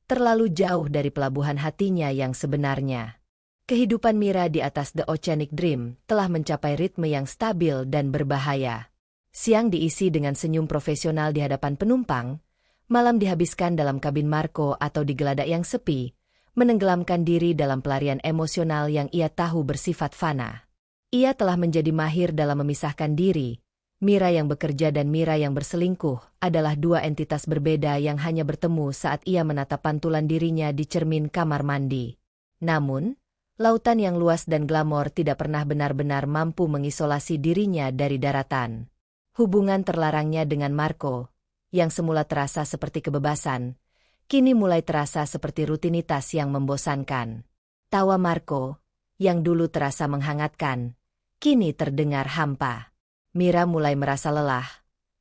terlalu jauh dari pelabuhan hatinya yang sebenarnya. Kehidupan Mira di atas The Oceanic Dream telah mencapai ritme yang stabil dan berbahaya. Siang diisi dengan senyum profesional di hadapan penumpang, malam dihabiskan dalam kabin Marco atau di geladak yang sepi, menenggelamkan diri dalam pelarian emosional yang ia tahu bersifat fana. Ia telah menjadi mahir dalam memisahkan diri. Mira yang bekerja dan Mira yang berselingkuh adalah dua entitas berbeda yang hanya bertemu saat ia menatap pantulan dirinya di cermin kamar mandi. Namun, lautan yang luas dan glamor tidak pernah benar-benar mampu mengisolasi dirinya dari daratan. Hubungan terlarangnya dengan Marco, yang semula terasa seperti kebebasan, kini mulai terasa seperti rutinitas yang membosankan. Tawa Marco, yang dulu terasa menghangatkan, kini terdengar hampa. Mira mulai merasa lelah,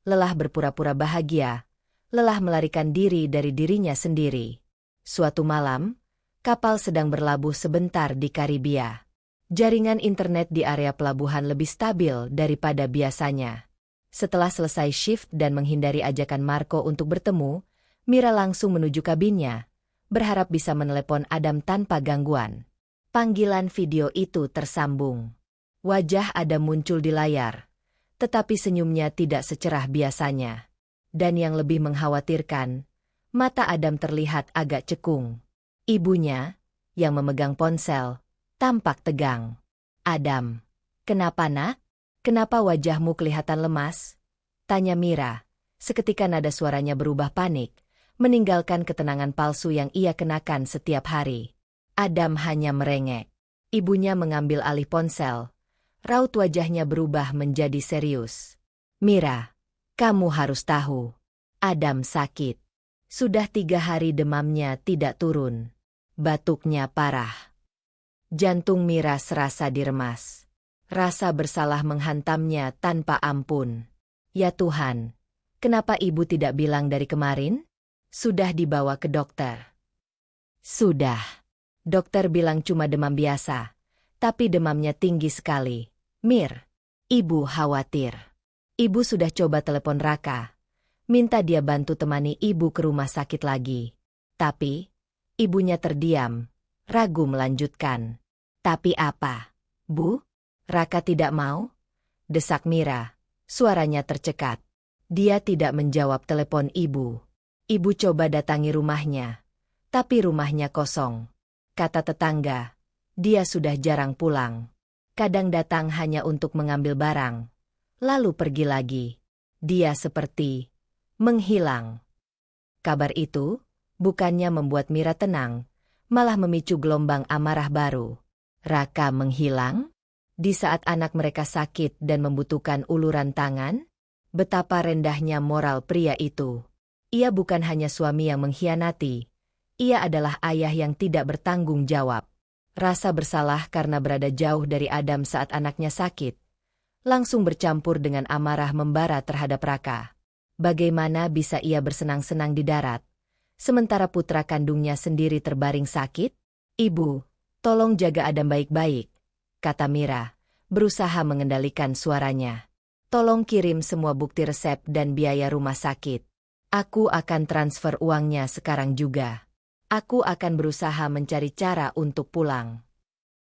lelah berpura-pura bahagia, lelah melarikan diri dari dirinya sendiri. Suatu malam, kapal sedang berlabuh sebentar di Karibia. Jaringan internet di area pelabuhan lebih stabil daripada biasanya. Setelah selesai shift dan menghindari ajakan Marco untuk bertemu, Mira langsung menuju kabinnya, berharap bisa menelepon Adam tanpa gangguan. Panggilan video itu tersambung. Wajah Adam muncul di layar, tetapi senyumnya tidak secerah biasanya. Dan yang lebih mengkhawatirkan, mata Adam terlihat agak cekung. Ibunya, yang memegang ponsel, tampak tegang. "Adam, kenapa nak? Kenapa wajahmu kelihatan lemas?" tanya Mira. Seketika nada suaranya berubah panik, meninggalkan ketenangan palsu yang ia kenakan setiap hari. Adam hanya merengek. Ibunya mengambil alih ponsel. Raut wajahnya berubah menjadi serius. "Mira, kamu harus tahu. Adam sakit. Sudah 3 hari demamnya tidak turun. Batuknya parah." Jantung Mira serasa diremas. Rasa bersalah menghantamnya tanpa ampun. "Ya Tuhan, kenapa ibu tidak bilang dari kemarin? Sudah dibawa ke dokter?" "Sudah. Dokter bilang cuma demam biasa, tapi demamnya tinggi sekali. Mir, ibu khawatir. Ibu sudah coba telepon Raka, minta dia bantu temani ibu ke rumah sakit lagi. Tapi, ibunya terdiam, ragu melanjutkan." "Tapi apa, Bu? Raka tidak mau?" desak Mira, suaranya tercekat. Dia tidak menjawab telepon ibu. Ibu coba datangi rumahnya, tapi rumahnya kosong. Kata tetangga, dia sudah jarang pulang. Kadang datang hanya untuk mengambil barang, lalu pergi lagi. Dia seperti menghilang. Kabar itu bukannya membuat Mira tenang, malah memicu gelombang amarah baru. Raka menghilang? Di saat anak mereka sakit dan membutuhkan uluran tangan? Betapa rendahnya moral pria itu. Ia bukan hanya suami yang mengkhianati, ia adalah ayah yang tidak bertanggung jawab. Rasa bersalah karena berada jauh dari Adam saat anaknya sakit, langsung bercampur dengan amarah membara terhadap Raka. Bagaimana bisa ia bersenang-senang di darat, sementara putra kandungnya sendiri terbaring sakit? "Ibu, tolong jaga Adam baik-baik," kata Mira, berusaha mengendalikan suaranya. "Tolong kirim semua bukti resep dan biaya rumah sakit. Aku akan transfer uangnya sekarang juga. Aku akan berusaha mencari cara untuk pulang."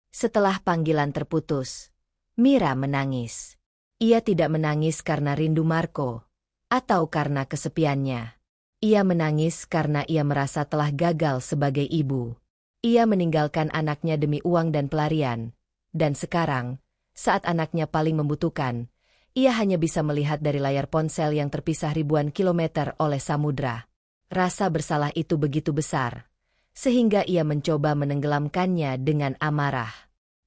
Setelah panggilan terputus, Mira menangis. Ia tidak menangis karena rindu Marco, atau karena kesepiannya. Ia menangis karena ia merasa telah gagal sebagai ibu. Ia meninggalkan anaknya demi uang dan pelarian. Dan sekarang, saat anaknya paling membutuhkan, ia hanya bisa melihat dari layar ponsel yang terpisah ribuan kilometer oleh samudra. Rasa bersalah itu begitu besar, sehingga ia mencoba menenggelamkannya dengan amarah.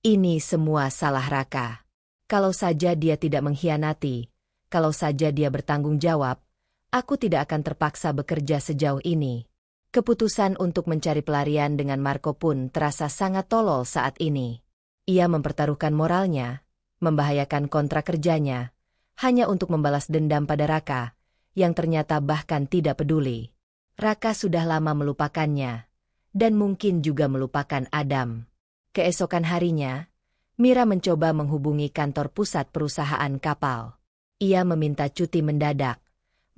Ini semua salah Raka. Kalau saja dia tidak mengkhianati, kalau saja dia bertanggung jawab, aku tidak akan terpaksa bekerja sejauh ini. Keputusan untuk mencari pelarian dengan Marco pun terasa sangat tolol saat ini. Ia mempertaruhkan moralnya, membahayakan kontrak kerjanya, hanya untuk membalas dendam pada Raka, yang ternyata bahkan tidak peduli. Raka sudah lama melupakannya, dan mungkin juga melupakan Adam. Keesokan harinya, Mira mencoba menghubungi kantor pusat perusahaan kapal. Ia meminta cuti mendadak,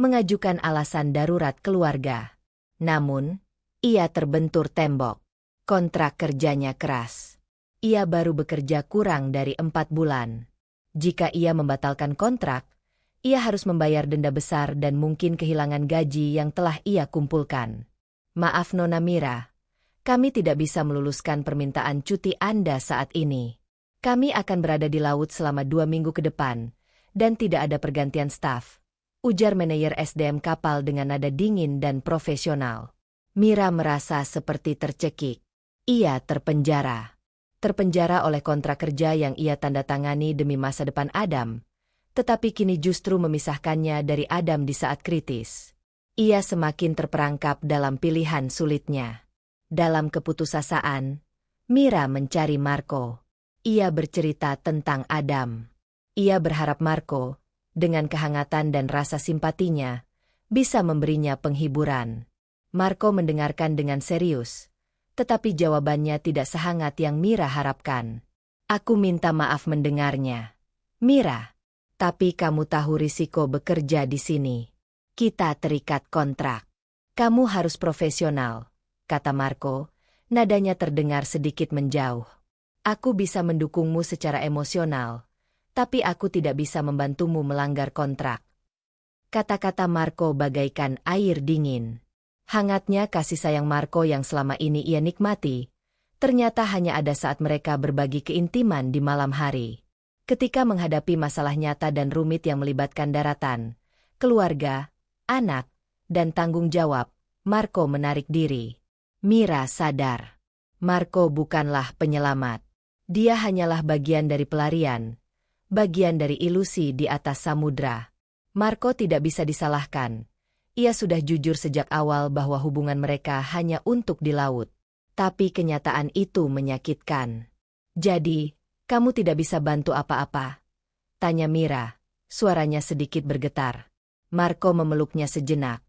mengajukan alasan darurat keluarga. Namun, ia terbentur tembok. Kontrak kerjanya keras. Ia baru bekerja kurang dari 4 bulan. Jika ia membatalkan kontrak, ia harus membayar denda besar dan mungkin kehilangan gaji yang telah ia kumpulkan. "Maaf Nona Mira, kami tidak bisa meluluskan permintaan cuti Anda saat ini. Kami akan berada di laut selama 2 minggu ke depan, dan tidak ada pergantian staf," ujar manajer SDM kapal dengan nada dingin dan profesional. Mira merasa seperti tercekik. Ia terpenjara. Terpenjara oleh kontrak kerja yang ia tanda tangani demi masa depan Adam, tetapi kini justru memisahkannya dari Adam di saat kritis. Ia semakin terperangkap dalam pilihan sulitnya. Dalam keputusasaan, Mira mencari Marco. Ia bercerita tentang Adam. Ia berharap Marco, dengan kehangatan dan rasa simpatinya, bisa memberinya penghiburan. Marco mendengarkan dengan serius, tetapi jawabannya tidak sehangat yang Mira harapkan. "Aku minta maaf mendengarnya, Mira. Tapi kamu tahu risiko bekerja di sini. Kita terikat kontrak. Kamu harus profesional," kata Marco, nadanya terdengar sedikit menjauh. "Aku bisa mendukungmu secara emosional, tapi aku tidak bisa membantumu melanggar kontrak." Kata-kata Marco bagaikan air dingin. Hangatnya kasih sayang Marco yang selama ini ia nikmati, ternyata hanya ada saat mereka berbagi keintiman di malam hari. Ketika menghadapi masalah nyata dan rumit yang melibatkan daratan, keluarga, anak, dan tanggung jawab, Marco menarik diri. Mira sadar. Marco bukanlah penyelamat. Dia hanyalah bagian dari pelarian. Bagian dari ilusi di atas samudra. Marco tidak bisa disalahkan. Ia sudah jujur sejak awal bahwa hubungan mereka hanya untuk di laut. Tapi kenyataan itu menyakitkan. Jadi, kamu tidak bisa bantu apa-apa? Tanya Mira, suaranya sedikit bergetar. Marco memeluknya sejenak.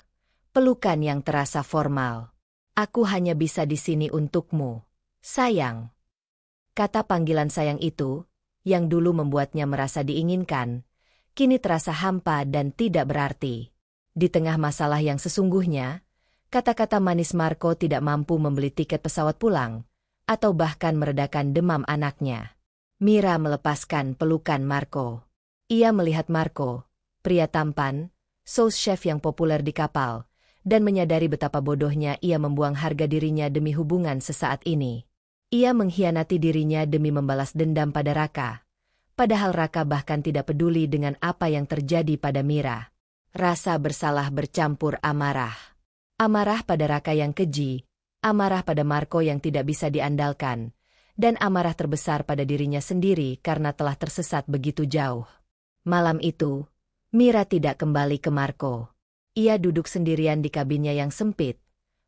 Pelukan yang terasa formal. Aku hanya bisa di sini untukmu, sayang. Kata panggilan sayang itu, yang dulu membuatnya merasa diinginkan, kini terasa hampa dan tidak berarti. Di tengah masalah yang sesungguhnya, kata-kata manis Marco tidak mampu membeli tiket pesawat pulang, atau bahkan meredakan demam anaknya. Mira melepaskan pelukan Marco. Ia melihat Marco, pria tampan, sous chef yang populer di kapal, dan menyadari betapa bodohnya ia membuang harga dirinya demi hubungan sesaat ini. Ia mengkhianati dirinya demi membalas dendam pada Raka. Padahal Raka bahkan tidak peduli dengan apa yang terjadi pada Mira. Rasa bersalah bercampur amarah. Amarah pada Raka yang keji, amarah pada Marco yang tidak bisa diandalkan, dan amarah terbesar pada dirinya sendiri karena telah tersesat begitu jauh. Malam itu, Mira tidak kembali ke Marco. Ia duduk sendirian di kabinnya yang sempit,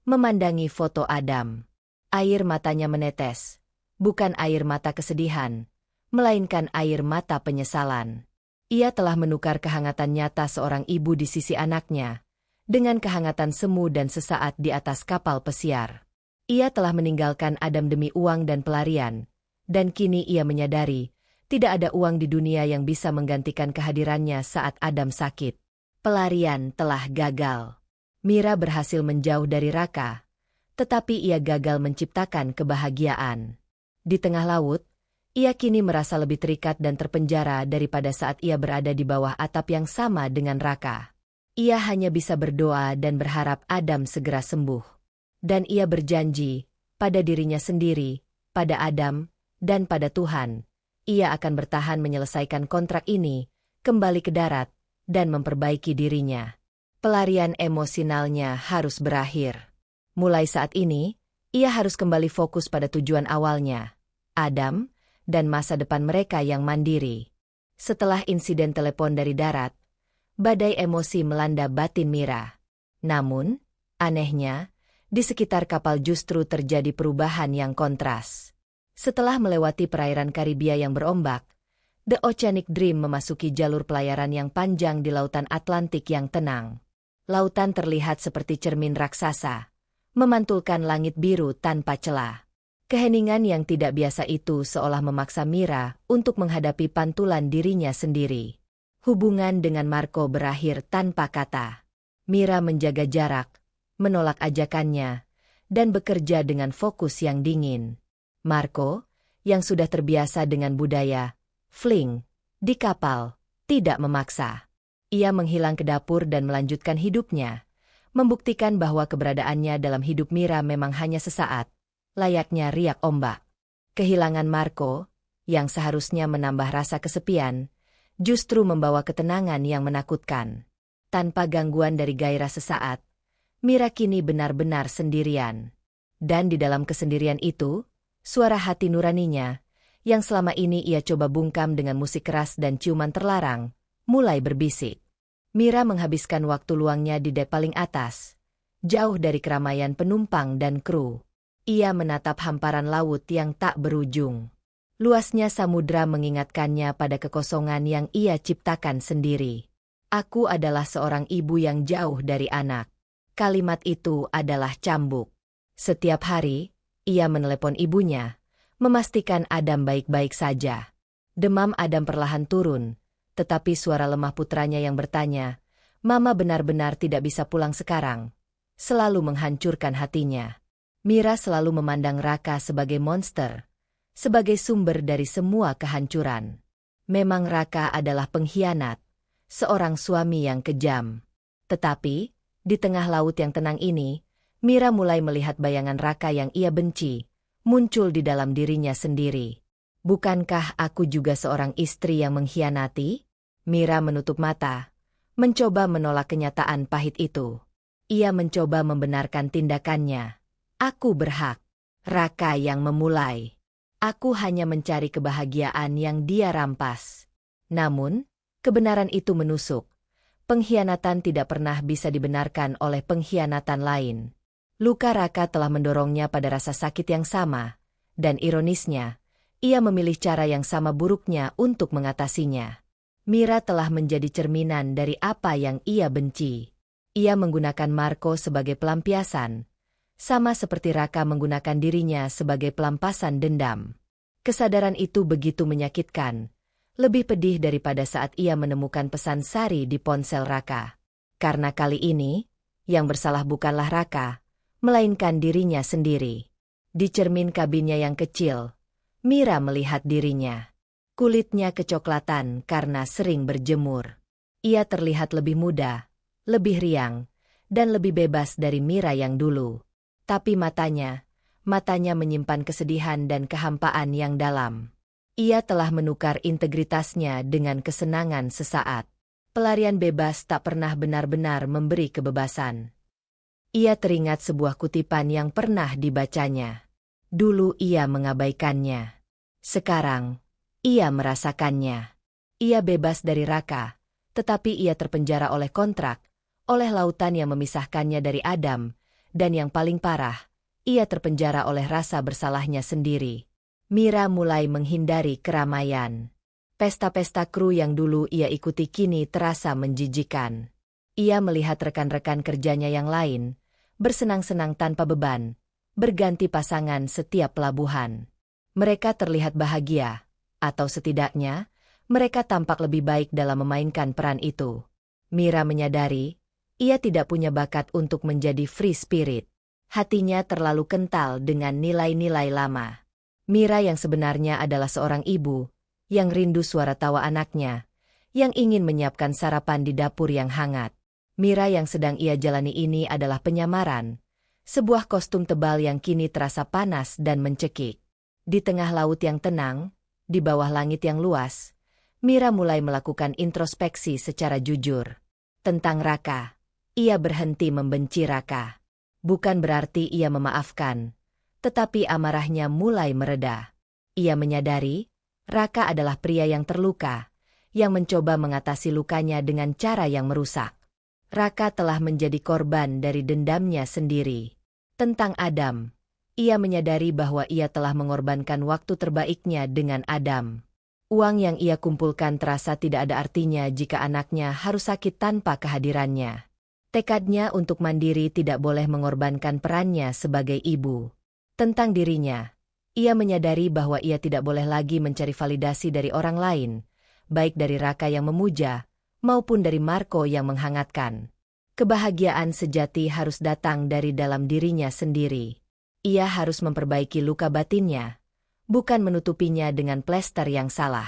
memandangi foto Adam. Air matanya menetes, bukan air mata kesedihan, melainkan air mata penyesalan. Ia telah menukar kehangatan nyata seorang ibu di sisi anaknya, dengan kehangatan semu dan sesaat di atas kapal pesiar. Ia telah meninggalkan Adam demi uang dan pelarian, dan kini ia menyadari, tidak ada uang di dunia yang bisa menggantikan kehadirannya saat Adam sakit. Pelarian telah gagal. Mira berhasil menjauh dari Raka, tetapi ia gagal menciptakan kebahagiaan. Di tengah laut, ia kini merasa lebih terikat dan terpenjara daripada saat ia berada di bawah atap yang sama dengan Raka. Ia hanya bisa berdoa dan berharap Adam segera sembuh. Dan ia berjanji, pada dirinya sendiri, pada Adam, dan pada Tuhan, ia akan bertahan menyelesaikan kontrak ini, kembali ke darat, dan memperbaiki dirinya. Pelarian emosionalnya harus berakhir. Mulai saat ini, ia harus kembali fokus pada tujuan awalnya, Adam, dan masa depan mereka yang mandiri. Setelah insiden telepon dari darat, badai emosi melanda batin Mira. Namun, anehnya, di sekitar kapal justru terjadi perubahan yang kontras. Setelah melewati perairan Karibia yang berombak, The Oceanic Dream memasuki jalur pelayaran yang panjang di lautan Atlantik yang tenang. Lautan terlihat seperti cermin raksasa, memantulkan langit biru tanpa celah. Keheningan yang tidak biasa itu seolah memaksa Mira untuk menghadapi pantulan dirinya sendiri. Hubungan dengan Marco berakhir tanpa kata. Mira menjaga jarak, menolak ajakannya, dan bekerja dengan fokus yang dingin. Marco, yang sudah terbiasa dengan budaya fling di kapal, tidak memaksa. Ia menghilang ke dapur dan melanjutkan hidupnya, membuktikan bahwa keberadaannya dalam hidup Mira memang hanya sesaat, layaknya riak ombak. Kehilangan Marco, yang seharusnya menambah rasa kesepian, justru membawa ketenangan yang menakutkan. Tanpa gangguan dari gairah sesaat, Mira kini benar-benar sendirian. Dan di dalam kesendirian itu, suara hati nuraninya, yang selama ini ia coba bungkam dengan musik keras dan ciuman terlarang, mulai berbisik. Mira menghabiskan waktu luangnya di dek paling atas, jauh dari keramaian penumpang dan kru. Ia menatap hamparan laut yang tak berujung. Luasnya samudra mengingatkannya pada kekosongan yang ia ciptakan sendiri. Aku adalah seorang ibu yang jauh dari anak. Kalimat itu adalah cambuk. Setiap hari, ia menelepon ibunya, memastikan Adam baik-baik saja. Demam Adam perlahan turun, tetapi suara lemah putranya yang bertanya, "Mama benar-benar tidak bisa pulang sekarang," selalu menghancurkan hatinya. Mira selalu memandang Raka sebagai monster, sebagai sumber dari semua kehancuran. Memang Raka adalah pengkhianat, seorang suami yang kejam. Tetapi, di tengah laut yang tenang ini, Mira mulai melihat bayangan Raka yang ia benci, muncul di dalam dirinya sendiri. Bukankah aku juga seorang istri yang mengkhianati? Mira menutup mata, mencoba menolak kenyataan pahit itu. Ia mencoba membenarkan tindakannya. Aku berhak. Raka yang memulai. Aku hanya mencari kebahagiaan yang dia rampas. Namun, kebenaran itu menusuk. Pengkhianatan tidak pernah bisa dibenarkan oleh pengkhianatan lain. Luka Raka telah mendorongnya pada rasa sakit yang sama, dan ironisnya, ia memilih cara yang sama buruknya untuk mengatasinya. Mira telah menjadi cerminan dari apa yang ia benci. Ia menggunakan Marco sebagai pelampiasan, sama seperti Raka menggunakan dirinya sebagai pelampasan dendam. Kesadaran itu begitu menyakitkan, lebih pedih daripada saat ia menemukan pesan Sari di ponsel Raka. Karena kali ini, yang bersalah bukanlah Raka, melainkan dirinya sendiri. Di cermin kabinnya yang kecil, Mira melihat dirinya. Kulitnya kecoklatan karena sering berjemur. Ia terlihat lebih muda, lebih riang, dan lebih bebas dari Mira yang dulu. Tapi matanya menyimpan kesedihan dan kehampaan yang dalam. Ia telah menukar integritasnya dengan kesenangan sesaat. Pelarian bebas tak pernah benar-benar memberi kebebasan. Ia teringat sebuah kutipan yang pernah dibacanya. Dulu ia mengabaikannya. Sekarang, ia merasakannya. Ia bebas dari Raka, tetapi ia terpenjara oleh kontrak, oleh lautan yang memisahkannya dari Adam, dan yang paling parah, ia terpenjara oleh rasa bersalahnya sendiri. Mira mulai menghindari keramaian. Pesta-pesta kru yang dulu ia ikuti kini terasa menjijikan. Ia melihat rekan-rekan kerjanya yang lain, bersenang-senang tanpa beban, berganti pasangan setiap pelabuhan. Mereka terlihat bahagia, atau setidaknya, mereka tampak lebih baik dalam memainkan peran itu. Mira menyadari, ia tidak punya bakat untuk menjadi free spirit. Hatinya terlalu kental dengan nilai-nilai lama. Mira yang sebenarnya adalah seorang ibu, yang rindu suara tawa anaknya, yang ingin menyiapkan sarapan di dapur yang hangat. Mira yang sedang ia jalani ini adalah penyamaran, sebuah kostum tebal yang kini terasa panas dan mencekik. Di tengah laut yang tenang, di bawah langit yang luas, Mira mulai melakukan introspeksi secara jujur. Tentang Raka, ia berhenti membenci Raka. Bukan berarti ia memaafkan, tetapi amarahnya mulai mereda. Ia menyadari, Raka adalah pria yang terluka, yang mencoba mengatasi lukanya dengan cara yang merusak. Raka telah menjadi korban dari dendamnya sendiri. Tentang Adam, ia menyadari bahwa ia telah mengorbankan waktu terbaiknya dengan Adam. Uang yang ia kumpulkan terasa tidak ada artinya jika anaknya harus sakit tanpa kehadirannya. Tekadnya untuk mandiri tidak boleh mengorbankan perannya sebagai ibu. Tentang dirinya, ia menyadari bahwa ia tidak boleh lagi mencari validasi dari orang lain, baik dari Raka yang memuja, maupun dari Marco yang menghangatkan. Kebahagiaan sejati harus datang dari dalam dirinya sendiri. Ia harus memperbaiki luka batinnya, bukan menutupinya dengan plester yang salah.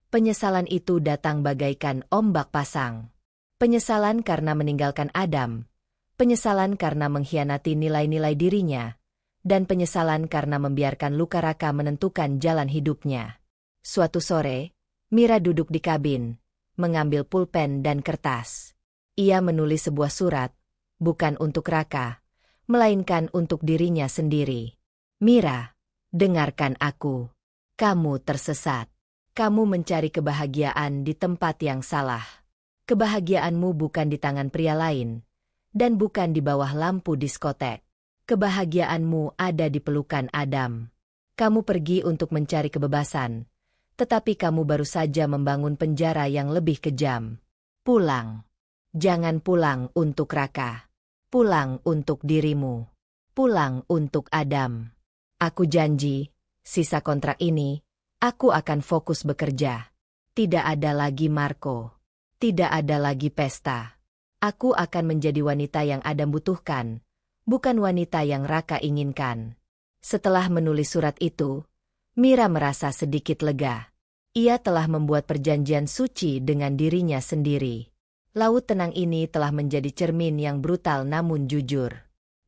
Penyesalan itu datang bagaikan ombak pasang. Penyesalan karena meninggalkan Adam, penyesalan karena mengkhianati nilai-nilai dirinya, dan penyesalan karena membiarkan luka Raka menentukan jalan hidupnya. Suatu sore, Mira duduk di kabin, mengambil pulpen dan kertas. Ia menulis sebuah surat, bukan untuk Raka, melainkan untuk dirinya sendiri. Mira, dengarkan aku. Kamu tersesat. Kamu mencari kebahagiaan di tempat yang salah. Kebahagiaanmu bukan di tangan pria lain, dan bukan di bawah lampu diskotek. Kebahagiaanmu ada di pelukan Adam. Kamu pergi untuk mencari kebebasan, tetapi kamu baru saja membangun penjara yang lebih kejam. Pulang. Jangan pulang untuk Raka. Pulang untuk dirimu. Pulang untuk Adam. Aku janji, sisa kontrak ini, aku akan fokus bekerja. Tidak ada lagi Marco. Tidak ada lagi pesta. Aku akan menjadi wanita yang Adam butuhkan, bukan wanita yang Raka inginkan. Setelah menulis surat itu, Mira merasa sedikit lega. Ia telah membuat perjanjian suci dengan dirinya sendiri. Laut tenang ini telah menjadi cermin yang brutal namun jujur.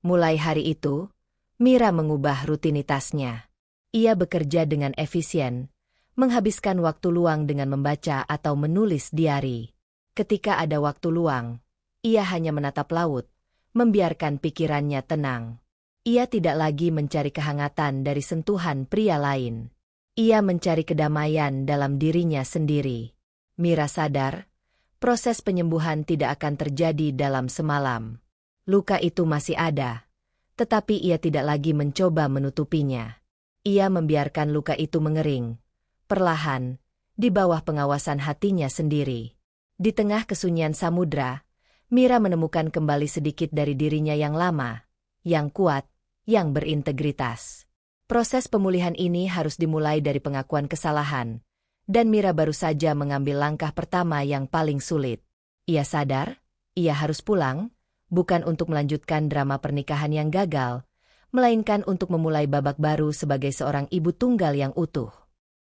Mulai hari itu, Mira mengubah rutinitasnya. Ia bekerja dengan efisien, menghabiskan waktu luang dengan membaca atau menulis diari. Ketika ada waktu luang, ia hanya menatap laut, membiarkan pikirannya tenang. Ia tidak lagi mencari kehangatan dari sentuhan pria lain. Ia mencari kedamaian dalam dirinya sendiri. Mira sadar, proses penyembuhan tidak akan terjadi dalam semalam. Luka itu masih ada, tetapi ia tidak lagi mencoba menutupinya. Ia membiarkan luka itu mengering, perlahan, di bawah pengawasan hatinya sendiri. Di tengah kesunyian samudra, Mira menemukan kembali sedikit dari dirinya yang lama, yang kuat, yang berintegritas. Proses pemulihan ini harus dimulai dari pengakuan kesalahan, dan Mira baru saja mengambil langkah pertama yang paling sulit. Ia sadar, ia harus pulang, bukan untuk melanjutkan drama pernikahan yang gagal, melainkan untuk memulai babak baru sebagai seorang ibu tunggal yang utuh.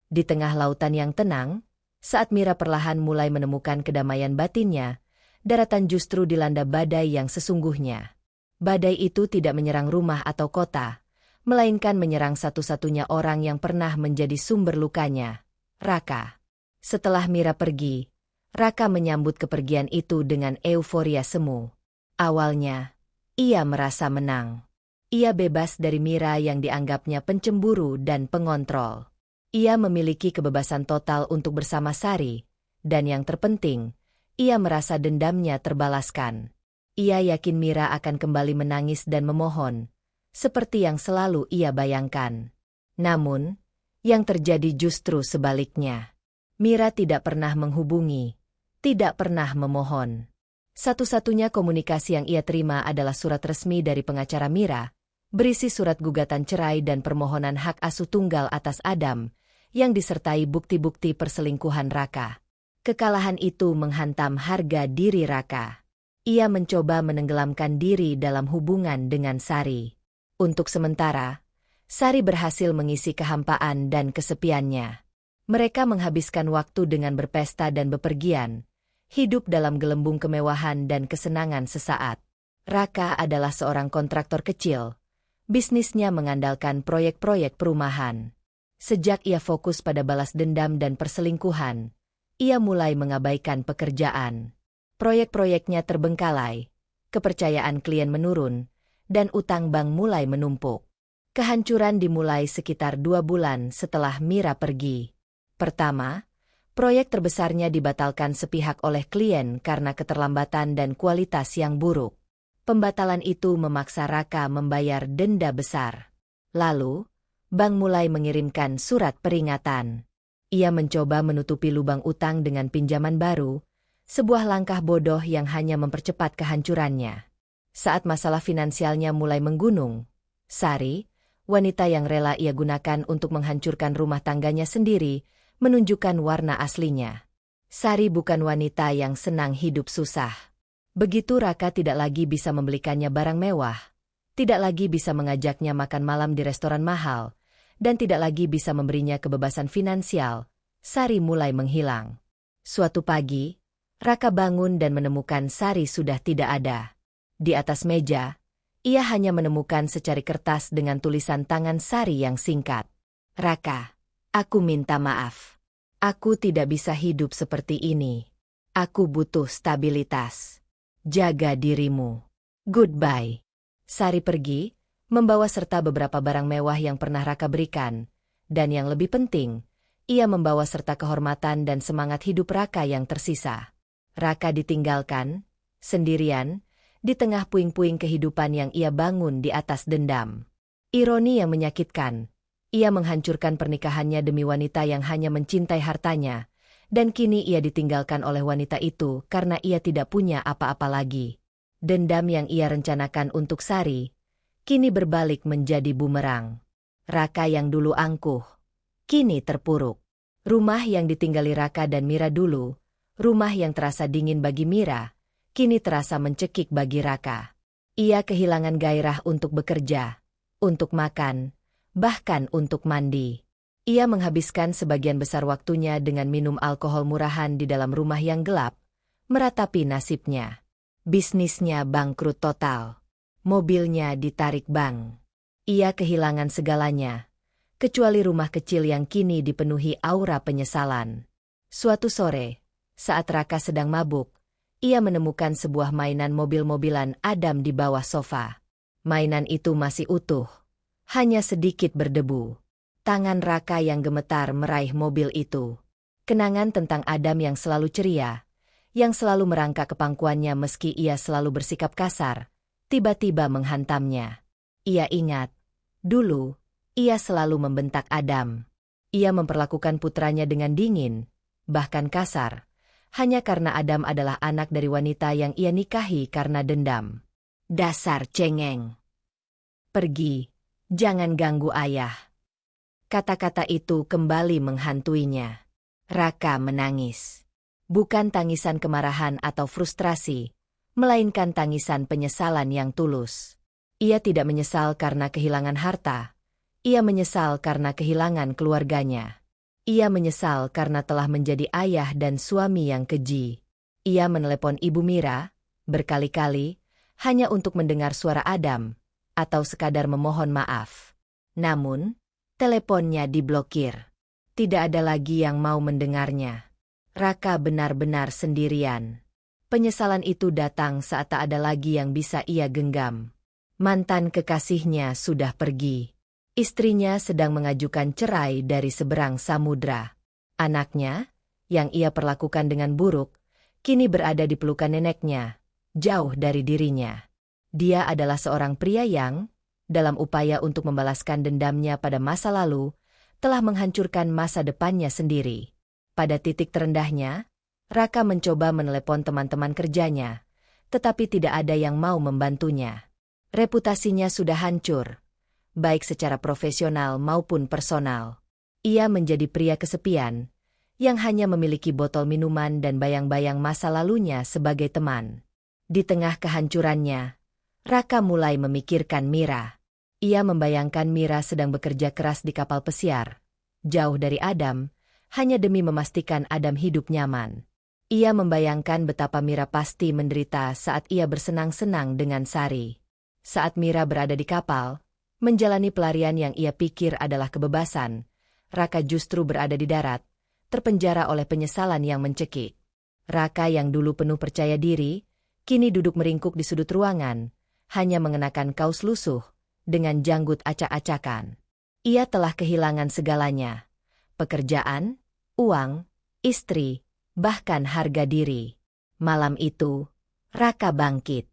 Di tengah lautan yang tenang, saat Mira perlahan mulai menemukan kedamaian batinnya, daratan justru dilanda badai yang sesungguhnya. Badai itu tidak menyerang rumah atau kota, melainkan menyerang satu-satunya orang yang pernah menjadi sumber lukanya, Raka. Setelah Mira pergi, Raka menyambut kepergian itu dengan euforia semu. Awalnya, ia merasa menang. Ia bebas dari Mira yang dianggapnya pencemburu dan pengontrol. Ia memiliki kebebasan total untuk bersama Sari, dan yang terpenting, ia merasa dendamnya terbalaskan. Ia yakin Mira akan kembali menangis dan memohon, seperti yang selalu ia bayangkan. Namun, yang terjadi justru sebaliknya. Mira tidak pernah menghubungi, tidak pernah memohon. Satu-satunya komunikasi yang ia terima adalah surat resmi dari pengacara Mira, berisi surat gugatan cerai dan permohonan hak asuh tunggal atas Adam, yang disertai bukti-bukti perselingkuhan Raka. Kekalahan itu menghantam harga diri Raka. Ia mencoba menenggelamkan diri dalam hubungan dengan Sari. Untuk sementara, Sari berhasil mengisi kehampaan dan kesepiannya. Mereka menghabiskan waktu dengan berpesta dan bepergian, hidup dalam gelembung kemewahan dan kesenangan sesaat. Raka adalah seorang kontraktor kecil. Bisnisnya mengandalkan proyek-proyek perumahan. Sejak ia fokus pada balas dendam dan perselingkuhan, ia mulai mengabaikan pekerjaan. Proyek-proyeknya terbengkalai, kepercayaan klien menurun, dan utang bank mulai menumpuk. Kehancuran dimulai sekitar 2 bulan setelah Mira pergi. Pertama, proyek terbesarnya dibatalkan sepihak oleh klien karena keterlambatan dan kualitas yang buruk. Pembatalan itu memaksa Raka membayar denda besar. Lalu, bank mulai mengirimkan surat peringatan. Ia mencoba menutupi lubang utang dengan pinjaman baru, sebuah langkah bodoh yang hanya mempercepat kehancurannya. Saat masalah finansialnya mulai menggunung, Sari, wanita yang rela ia gunakan untuk menghancurkan rumah tangganya sendiri, menunjukkan warna aslinya. Sari bukan wanita yang senang hidup susah. Begitu Raka tidak lagi bisa membelikannya barang mewah, tidak lagi bisa mengajaknya makan malam di restoran mahal, dan tidak lagi bisa memberinya kebebasan finansial, Sari mulai menghilang. Suatu pagi, Raka bangun dan menemukan Sari sudah tidak ada. Di atas meja, ia hanya menemukan secari kertas dengan tulisan tangan Sari yang singkat. Raka, aku minta maaf. Aku tidak bisa hidup seperti ini. Aku butuh stabilitas. Jaga dirimu. Goodbye. Sari pergi, membawa serta beberapa barang mewah yang pernah Raka berikan, dan yang lebih penting, ia membawa serta kehormatan dan semangat hidup Raka yang tersisa. Raka ditinggalkan, sendirian, di tengah puing-puing kehidupan yang ia bangun di atas dendam. Ironi yang menyakitkan, ia menghancurkan pernikahannya demi wanita yang hanya mencintai hartanya, dan kini ia ditinggalkan oleh wanita itu karena ia tidak punya apa-apa lagi. Dendam yang ia rencanakan untuk Sari, kini berbalik menjadi bumerang. Raka yang dulu angkuh, kini terpuruk. Rumah yang ditinggali Raka dan Mira dulu, rumah yang terasa dingin bagi Mira, kini terasa mencekik bagi Raka. Ia kehilangan gairah untuk bekerja, untuk makan, bahkan untuk mandi. Ia menghabiskan sebagian besar waktunya dengan minum alkohol murahan di dalam rumah yang gelap, meratapi nasibnya. Bisnisnya bangkrut total. Mobilnya ditarik bank. Ia kehilangan segalanya, kecuali rumah kecil yang kini dipenuhi aura penyesalan. Suatu sore, saat Raka sedang mabuk, ia menemukan sebuah mainan mobil-mobilan Adam di bawah sofa. Mainan itu masih utuh, hanya sedikit berdebu. Tangan Raka yang gemetar meraih mobil itu. Kenangan tentang Adam yang selalu ceria, yang selalu merangkak ke pangkuannya meski ia selalu bersikap kasar, tiba-tiba menghantamnya. Ia ingat, dulu, ia selalu membentak Adam. Ia memperlakukan putranya dengan dingin, bahkan kasar, hanya karena Adam adalah anak dari wanita yang ia nikahi karena dendam. Dasar cengeng. Pergi, jangan ganggu ayah. Kata-kata itu kembali menghantuinya. Raka menangis. Bukan tangisan kemarahan atau frustrasi, melainkan tangisan penyesalan yang tulus. Ia tidak menyesal karena kehilangan harta. Ia menyesal karena kehilangan keluarganya. Ia menyesal karena telah menjadi ayah dan suami yang keji. Ia menelepon Ibu Mira, berkali-kali, hanya untuk mendengar suara Adam, atau sekadar memohon maaf. Namun, teleponnya diblokir. Tidak ada lagi yang mau mendengarnya. Raka benar-benar sendirian. Penyesalan itu datang saat tak ada lagi yang bisa ia genggam. Mantan kekasihnya sudah pergi. Istrinya sedang mengajukan cerai dari seberang samudra. Anaknya, yang ia perlakukan dengan buruk, kini berada di pelukan neneknya, jauh dari dirinya. Dia adalah seorang pria yang, dalam upaya untuk membalaskan dendamnya pada masa lalu, telah menghancurkan masa depannya sendiri. Pada titik terendahnya, Raka mencoba menelepon teman-teman kerjanya, tetapi tidak ada yang mau membantunya. Reputasinya sudah hancur, baik secara profesional maupun personal. Ia menjadi pria kesepian, yang hanya memiliki botol minuman dan bayang-bayang masa lalunya sebagai teman. Di tengah kehancurannya, Raka mulai memikirkan Mira. Ia membayangkan Mira sedang bekerja keras di kapal pesiar, jauh dari Adam, hanya demi memastikan Adam hidup nyaman. Ia membayangkan betapa Mira pasti menderita saat ia bersenang-senang dengan Sari. Saat Mira berada di kapal, menjalani pelarian yang ia pikir adalah kebebasan, Raka justru berada di darat, terpenjara oleh penyesalan yang mencekik. Raka yang dulu penuh percaya diri, kini duduk meringkuk di sudut ruangan, hanya mengenakan kaos lusuh, dengan janggut acak-acakan. Ia telah kehilangan segalanya. Pekerjaan, uang, istri, bahkan harga diri. Malam itu, Raka bangkit.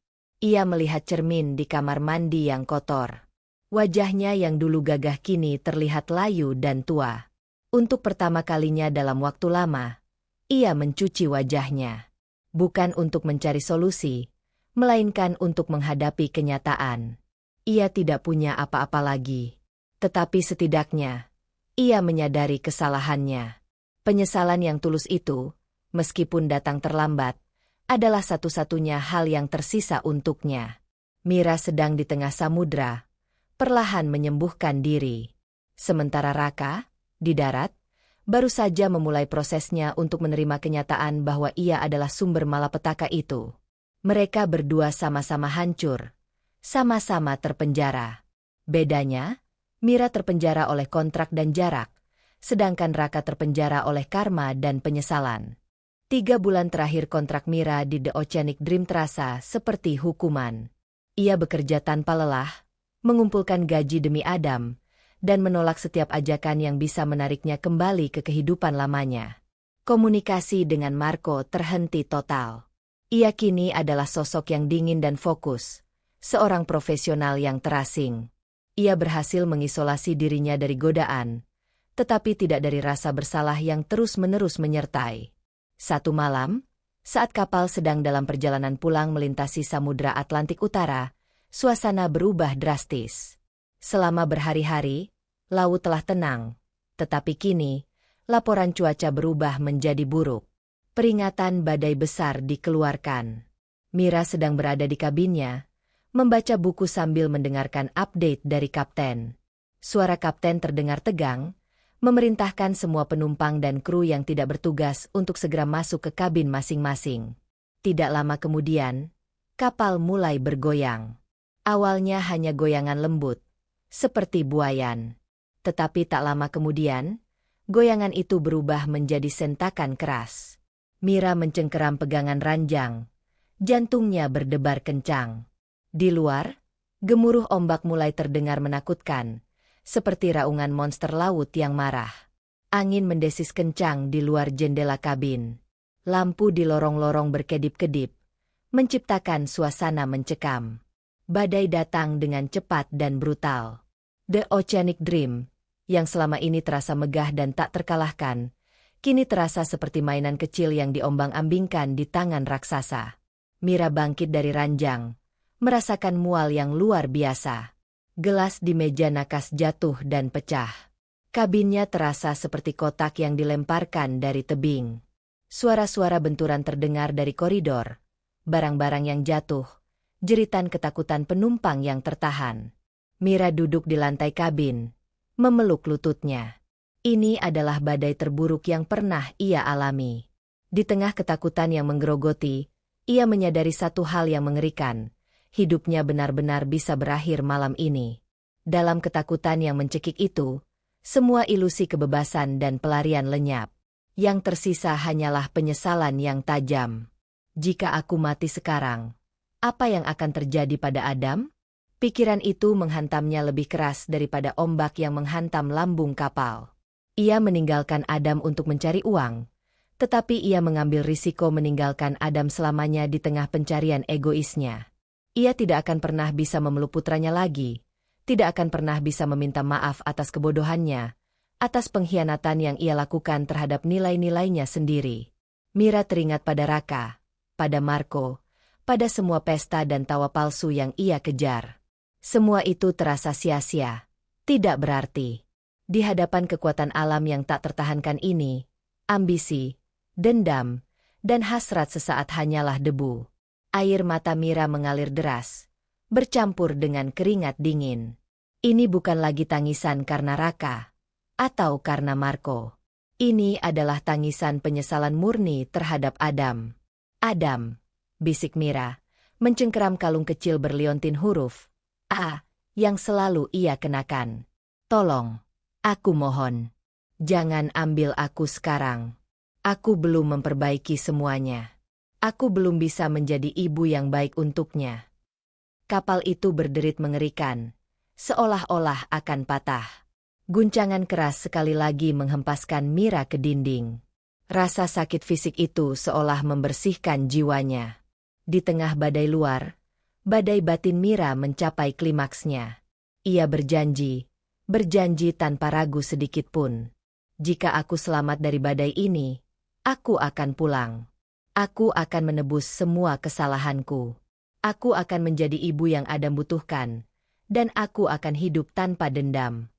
Ia melihat cermin di kamar mandi yang kotor. Wajahnya yang dulu gagah kini terlihat layu dan tua. Untuk pertama kalinya dalam waktu lama, ia mencuci wajahnya. Bukan untuk mencari solusi, melainkan untuk menghadapi kenyataan. Ia tidak punya apa-apa lagi. Tetapi setidaknya, ia menyadari kesalahannya. Penyesalan yang tulus itu, meskipun datang terlambat, adalah satu-satunya hal yang tersisa untuknya. Mira sedang di tengah samudra, perlahan menyembuhkan diri. Sementara Raka, di darat, baru saja memulai prosesnya untuk menerima kenyataan bahwa ia adalah sumber malapetaka itu. Mereka berdua sama-sama hancur, sama-sama terpenjara. Bedanya, Mira terpenjara oleh kontrak dan jarak, sedangkan Raka terpenjara oleh karma dan penyesalan. 3 bulan terakhir kontrak Mira di The Oceanic Dream terasa seperti hukuman. Ia bekerja tanpa lelah, mengumpulkan gaji demi Adam, dan menolak setiap ajakan yang bisa menariknya kembali ke kehidupan lamanya. Komunikasi dengan Marco terhenti total. Ia kini adalah sosok yang dingin dan fokus, seorang profesional yang terasing. Ia berhasil mengisolasi dirinya dari godaan, tetapi tidak dari rasa bersalah yang terus-menerus menyertai. Satu malam, saat kapal sedang dalam perjalanan pulang melintasi Samudra Atlantik Utara, suasana berubah drastis. Selama berhari-hari, laut telah tenang, tetapi kini, laporan cuaca berubah menjadi buruk. Peringatan badai besar dikeluarkan. Mira sedang berada di kabinnya, membaca buku sambil mendengarkan update dari kapten. Suara kapten terdengar tegang, memerintahkan semua penumpang dan kru yang tidak bertugas untuk segera masuk ke kabin masing-masing. Tidak lama kemudian, kapal mulai bergoyang. Awalnya hanya goyangan lembut, seperti buayan. Tetapi tak lama kemudian, goyangan itu berubah menjadi sentakan keras. Mira mencengkeram pegangan ranjang, Jantungnya berdebar kencang. Di luar, gemuruh ombak mulai terdengar menakutkan, seperti raungan monster laut yang marah. Angin mendesis kencang di luar jendela kabin. Lampu di lorong-lorong berkedip-kedip, menciptakan suasana mencekam. Badai datang dengan cepat dan brutal. The Oceanic Dream, yang selama ini terasa megah dan tak terkalahkan, kini terasa seperti mainan kecil yang diombang-ambingkan di tangan raksasa. Mira bangkit dari ranjang, merasakan mual yang luar biasa. Gelas di meja nakas jatuh dan pecah. Kabinnya terasa seperti kotak yang dilemparkan dari tebing. Suara-suara benturan terdengar dari koridor, barang-barang yang jatuh, jeritan ketakutan penumpang yang tertahan. Mira duduk di lantai kabin, memeluk lututnya. Ini adalah badai terburuk yang pernah ia alami. Di tengah ketakutan yang menggerogoti, ia menyadari satu hal yang mengerikan. Hidupnya benar-benar bisa berakhir malam ini. Dalam ketakutan yang mencekik itu, semua ilusi kebebasan dan pelarian lenyap. Yang tersisa hanyalah penyesalan yang tajam. Jika aku mati sekarang, apa yang akan terjadi pada Adam? Pikiran itu menghantamnya lebih keras daripada ombak yang menghantam lambung kapal. Ia meninggalkan Adam untuk mencari uang, tetapi ia mengambil risiko meninggalkan Adam selamanya di tengah pencarian egoisnya. Ia tidak akan pernah bisa memeluk putranya lagi, tidak akan pernah bisa meminta maaf atas kebodohannya, atas pengkhianatan yang ia lakukan terhadap nilai-nilainya sendiri. Mira teringat pada Raka, pada Marco, pada semua pesta dan tawa palsu yang ia kejar. Semua itu terasa sia-sia, tidak berarti. Di hadapan kekuatan alam yang tak tertahankan ini, ambisi, dendam, dan hasrat sesaat hanyalah debu. Air mata Mira mengalir deras, bercampur dengan keringat dingin. Ini bukan lagi tangisan karena Raka, atau karena Marco. Ini adalah tangisan penyesalan murni terhadap Adam. Adam, bisik Mira, mencengkeram kalung kecil berliontin huruf A yang selalu ia kenakan. Tolong, aku mohon, jangan ambil aku sekarang. Aku belum memperbaiki semuanya. Aku belum bisa menjadi ibu yang baik untuknya. Kapal itu berderit mengerikan, seolah-olah akan patah. Guncangan keras sekali lagi menghempaskan Mira ke dinding. Rasa sakit fisik itu seolah membersihkan jiwanya. Di tengah badai luar, badai batin Mira mencapai klimaksnya. Ia berjanji tanpa ragu sedikit pun. Jika aku selamat dari badai ini, aku akan pulang. Aku akan menebus semua kesalahanku. Aku akan menjadi ibu yang Adam butuhkan, dan aku akan hidup tanpa dendam.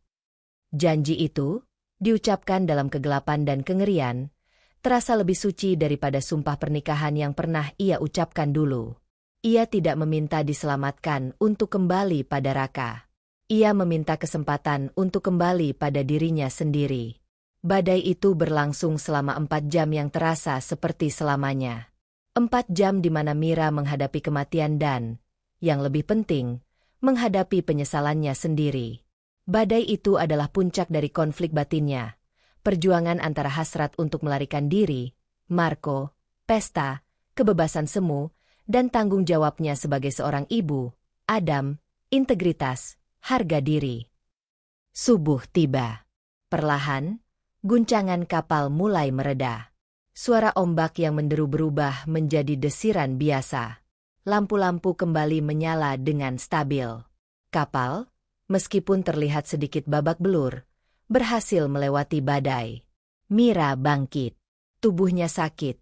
Janji itu, diucapkan dalam kegelapan dan kengerian, terasa lebih suci daripada sumpah pernikahan yang pernah ia ucapkan dulu. Ia tidak meminta diselamatkan untuk kembali pada Raka. Ia meminta kesempatan untuk kembali pada dirinya sendiri. Badai itu berlangsung selama 4 jam yang terasa seperti selamanya. 4 jam di mana Mira menghadapi kematian dan, yang lebih penting, menghadapi penyesalannya sendiri. Badai itu adalah puncak dari konflik batinnya. Perjuangan antara hasrat untuk melarikan diri, Marco, pesta, kebebasan semu, dan tanggung jawabnya sebagai seorang ibu, Adam, integritas, harga diri. Subuh tiba. Perlahan, guncangan kapal mulai mereda. Suara ombak yang menderu berubah menjadi desiran biasa. Lampu-lampu kembali menyala dengan stabil. Kapal, meskipun terlihat sedikit babak belur, berhasil melewati badai. Mira bangkit. Tubuhnya sakit,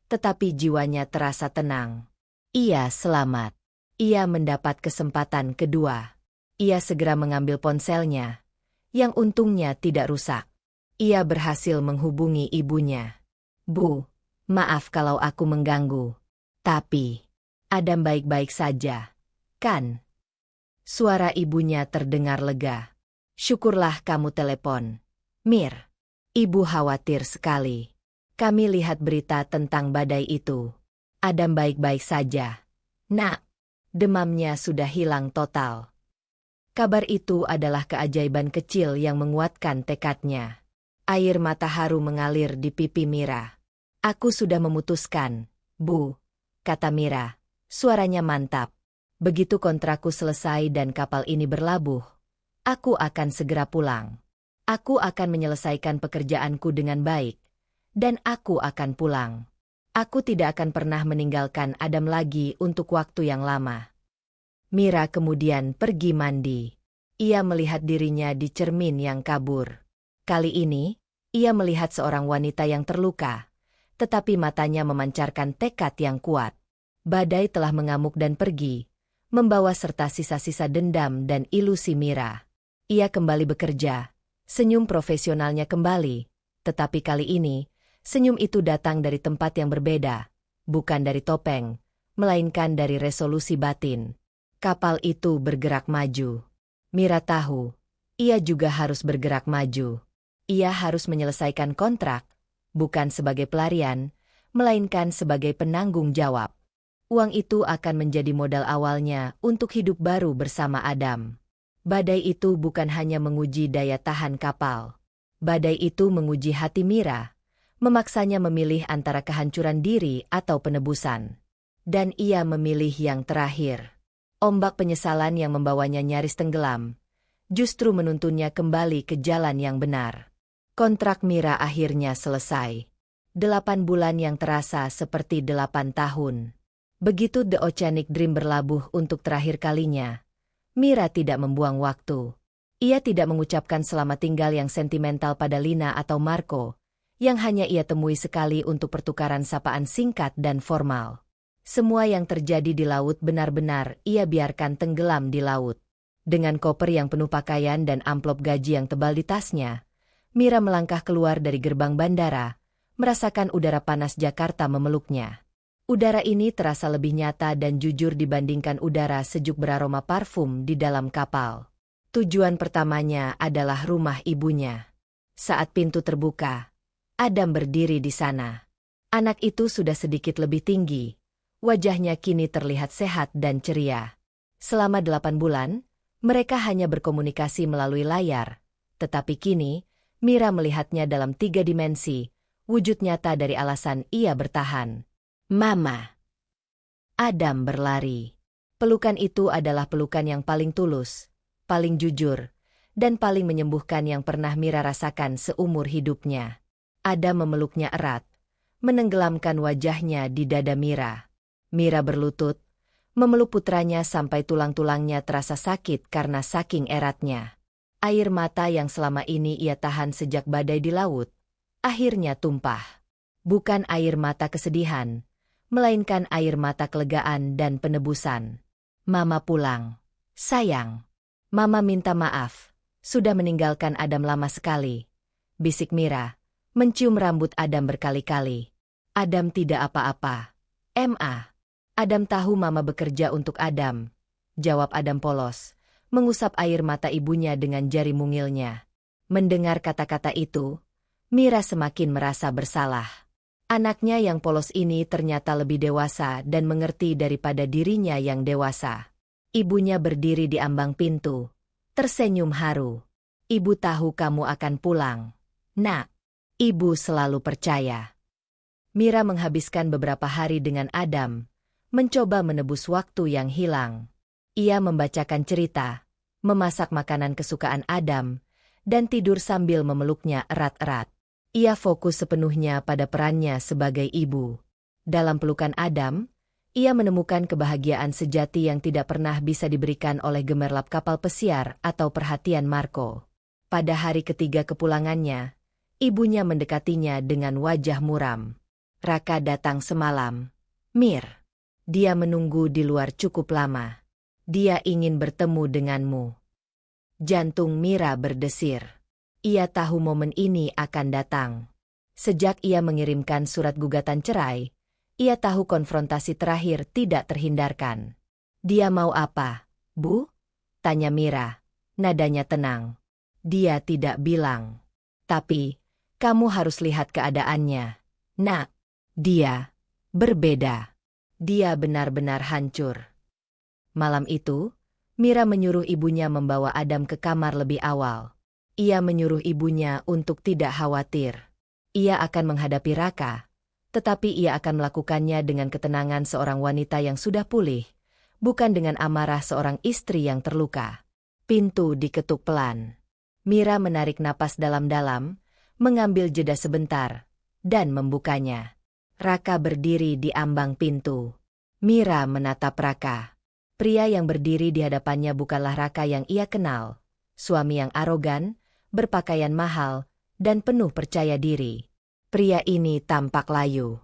tetapi jiwanya terasa tenang. Ia selamat. Ia mendapat kesempatan kedua. Ia segera mengambil ponselnya, yang untungnya tidak rusak. Ia berhasil menghubungi ibunya. Bu, maaf kalau aku mengganggu. Tapi, Adam baik-baik saja, kan? Suara ibunya terdengar lega. Syukurlah kamu telepon. Mir, ibu khawatir sekali. Kami lihat berita tentang badai itu. Adam baik-baik saja. Nak, demamnya sudah hilang total. Kabar itu adalah keajaiban kecil yang menguatkan tekadnya. Air mata haru mengalir di pipi Mira. Aku sudah memutuskan, Bu, kata Mira. Suaranya mantap. Begitu kontrakku selesai dan kapal ini berlabuh, aku akan segera pulang. Aku akan menyelesaikan pekerjaanku dengan baik, dan aku akan pulang. Aku tidak akan pernah meninggalkan Adam lagi untuk waktu yang lama. Mira kemudian pergi mandi. Ia melihat dirinya di cermin yang kabur. Kali ini, ia melihat seorang wanita yang terluka, tetapi matanya memancarkan tekad yang kuat. Badai telah mengamuk dan pergi, membawa serta sisa-sisa dendam dan ilusi Mira. Ia kembali bekerja, senyum profesionalnya kembali, tetapi kali ini, senyum itu datang dari tempat yang berbeda, bukan dari topeng, melainkan dari resolusi batin. Kapal itu bergerak maju. Mira tahu, ia juga harus bergerak maju. Ia harus menyelesaikan kontrak, bukan sebagai pelarian, melainkan sebagai penanggung jawab. Uang itu akan menjadi modal awalnya untuk hidup baru bersama Adam. Badai itu bukan hanya menguji daya tahan kapal. Badai itu menguji hati Mira, memaksanya memilih antara kehancuran diri atau penebusan. Dan ia memilih yang terakhir. Ombak penyesalan yang membawanya nyaris tenggelam, justru menuntunnya kembali ke jalan yang benar. Kontrak Mira akhirnya selesai. 8 bulan yang terasa seperti 8 tahun. Begitu The Oceanic Dream berlabuh untuk terakhir kalinya, Mira tidak membuang waktu. Ia tidak mengucapkan selamat tinggal yang sentimental pada Lina atau Marco, yang hanya ia temui sekali untuk pertukaran sapaan singkat dan formal. Semua yang terjadi di laut benar-benar ia biarkan tenggelam di laut. Dengan koper yang penuh pakaian dan amplop gaji yang tebal di tasnya, Mira melangkah keluar dari gerbang bandara, merasakan udara panas Jakarta memeluknya. Udara ini terasa lebih nyata dan jujur dibandingkan udara sejuk beraroma parfum di dalam kapal. Tujuan pertamanya adalah rumah ibunya. Saat pintu terbuka, Adam berdiri di sana. Anak itu sudah sedikit lebih tinggi. Wajahnya kini terlihat sehat dan ceria. Selama 8 bulan, mereka hanya berkomunikasi melalui layar. Tetapi kini, Mira melihatnya dalam 3 dimensi, wujud nyata dari alasan ia bertahan. Mama. Adam berlari. Pelukan itu adalah pelukan yang paling tulus, paling jujur, dan paling menyembuhkan yang pernah Mira rasakan seumur hidupnya. Adam memeluknya erat, menenggelamkan wajahnya di dada Mira. Mira berlutut, memeluk putranya sampai tulang-tulangnya terasa sakit karena saking eratnya. Air mata yang selama ini ia tahan sejak badai di laut, akhirnya tumpah. Bukan air mata kesedihan, melainkan air mata kelegaan dan penebusan. Mama pulang. Sayang. Mama minta maaf, sudah meninggalkan Adam lama sekali. Bisik Mira, mencium rambut Adam berkali-kali. Adam tidak apa-apa. Ma. Adam tahu Mama bekerja untuk Adam. Jawab Adam polos, mengusap air mata ibunya dengan jari mungilnya. Mendengar kata-kata itu, Mira semakin merasa bersalah. Anaknya yang polos ini ternyata lebih dewasa dan mengerti daripada dirinya yang dewasa. Ibunya berdiri di ambang pintu, tersenyum haru. Ibu tahu kamu akan pulang. Nak, ibu selalu percaya. Mira menghabiskan beberapa hari dengan Adam, mencoba menebus waktu yang hilang. Ia membacakan cerita, memasak makanan kesukaan Adam, dan tidur sambil memeluknya erat-erat. Ia fokus sepenuhnya pada perannya sebagai ibu. Dalam pelukan Adam, ia menemukan kebahagiaan sejati yang tidak pernah bisa diberikan oleh gemerlap kapal pesiar atau perhatian Marco. Pada hari ketiga kepulangannya, ibunya mendekatinya dengan wajah muram. Raka datang semalam. Mir. Dia menunggu di luar cukup lama. Dia ingin bertemu denganmu. Jantung Mira berdesir. Ia tahu momen ini akan datang. Sejak ia mengirimkan surat gugatan cerai, ia tahu konfrontasi terakhir tidak terhindarkan. Dia mau apa, Bu? Tanya Mira. Nadanya tenang. Dia tidak bilang. Tapi, kamu harus lihat keadaannya. Nak. Dia berbeda. Dia benar-benar hancur. Malam itu, Mira menyuruh ibunya membawa Adam ke kamar lebih awal. Ia menyuruh ibunya untuk tidak khawatir. Ia akan menghadapi Raka, tetapi ia akan melakukannya dengan ketenangan seorang wanita yang sudah pulih, bukan dengan amarah seorang istri yang terluka. Pintu diketuk pelan. Mira menarik napas dalam-dalam, mengambil jeda sebentar, dan membukanya. Raka berdiri di ambang pintu. Mira menatap Raka. Pria yang berdiri di hadapannya bukanlah Raka yang ia kenal, suami yang arogan, berpakaian mahal, dan penuh percaya diri. Pria ini tampak layu.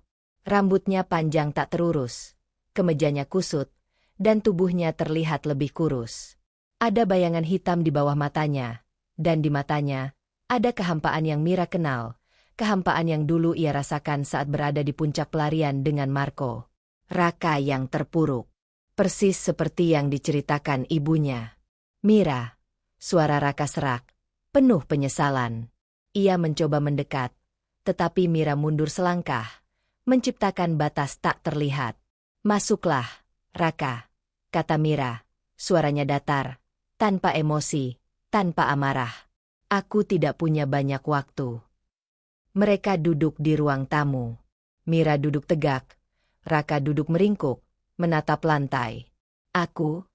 Rambutnya panjang tak terurus, kemejanya kusut, dan tubuhnya terlihat lebih kurus. Ada bayangan hitam di bawah matanya, dan di matanya ada kehampaan yang Mira kenal, kehampaan yang dulu ia rasakan saat berada di puncak pelarian dengan Marco. Raka yang terpuruk, persis seperti yang diceritakan ibunya. Mira, suara Raka serak, penuh penyesalan. Ia mencoba mendekat, tetapi Mira mundur selangkah, menciptakan batas tak terlihat. Masuklah, Raka, kata Mira, suaranya datar, tanpa emosi, tanpa amarah. Aku tidak punya banyak waktu. Mereka duduk di ruang tamu. Mira duduk tegak, Raka duduk meringkuk, menatap lantai. Aku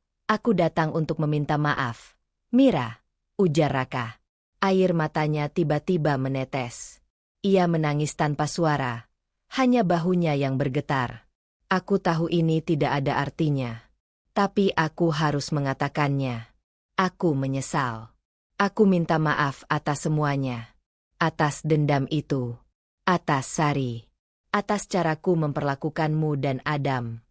datang untuk meminta maaf. Mira, ujar Raka. Air matanya tiba-tiba menetes. Ia menangis tanpa suara, hanya bahunya yang bergetar. Aku tahu ini tidak ada artinya, tapi aku harus mengatakannya. Aku menyesal. Aku minta maaf atas semuanya. Atas dendam itu. Atas Sari. Atas caraku memperlakukanmu dan Adam.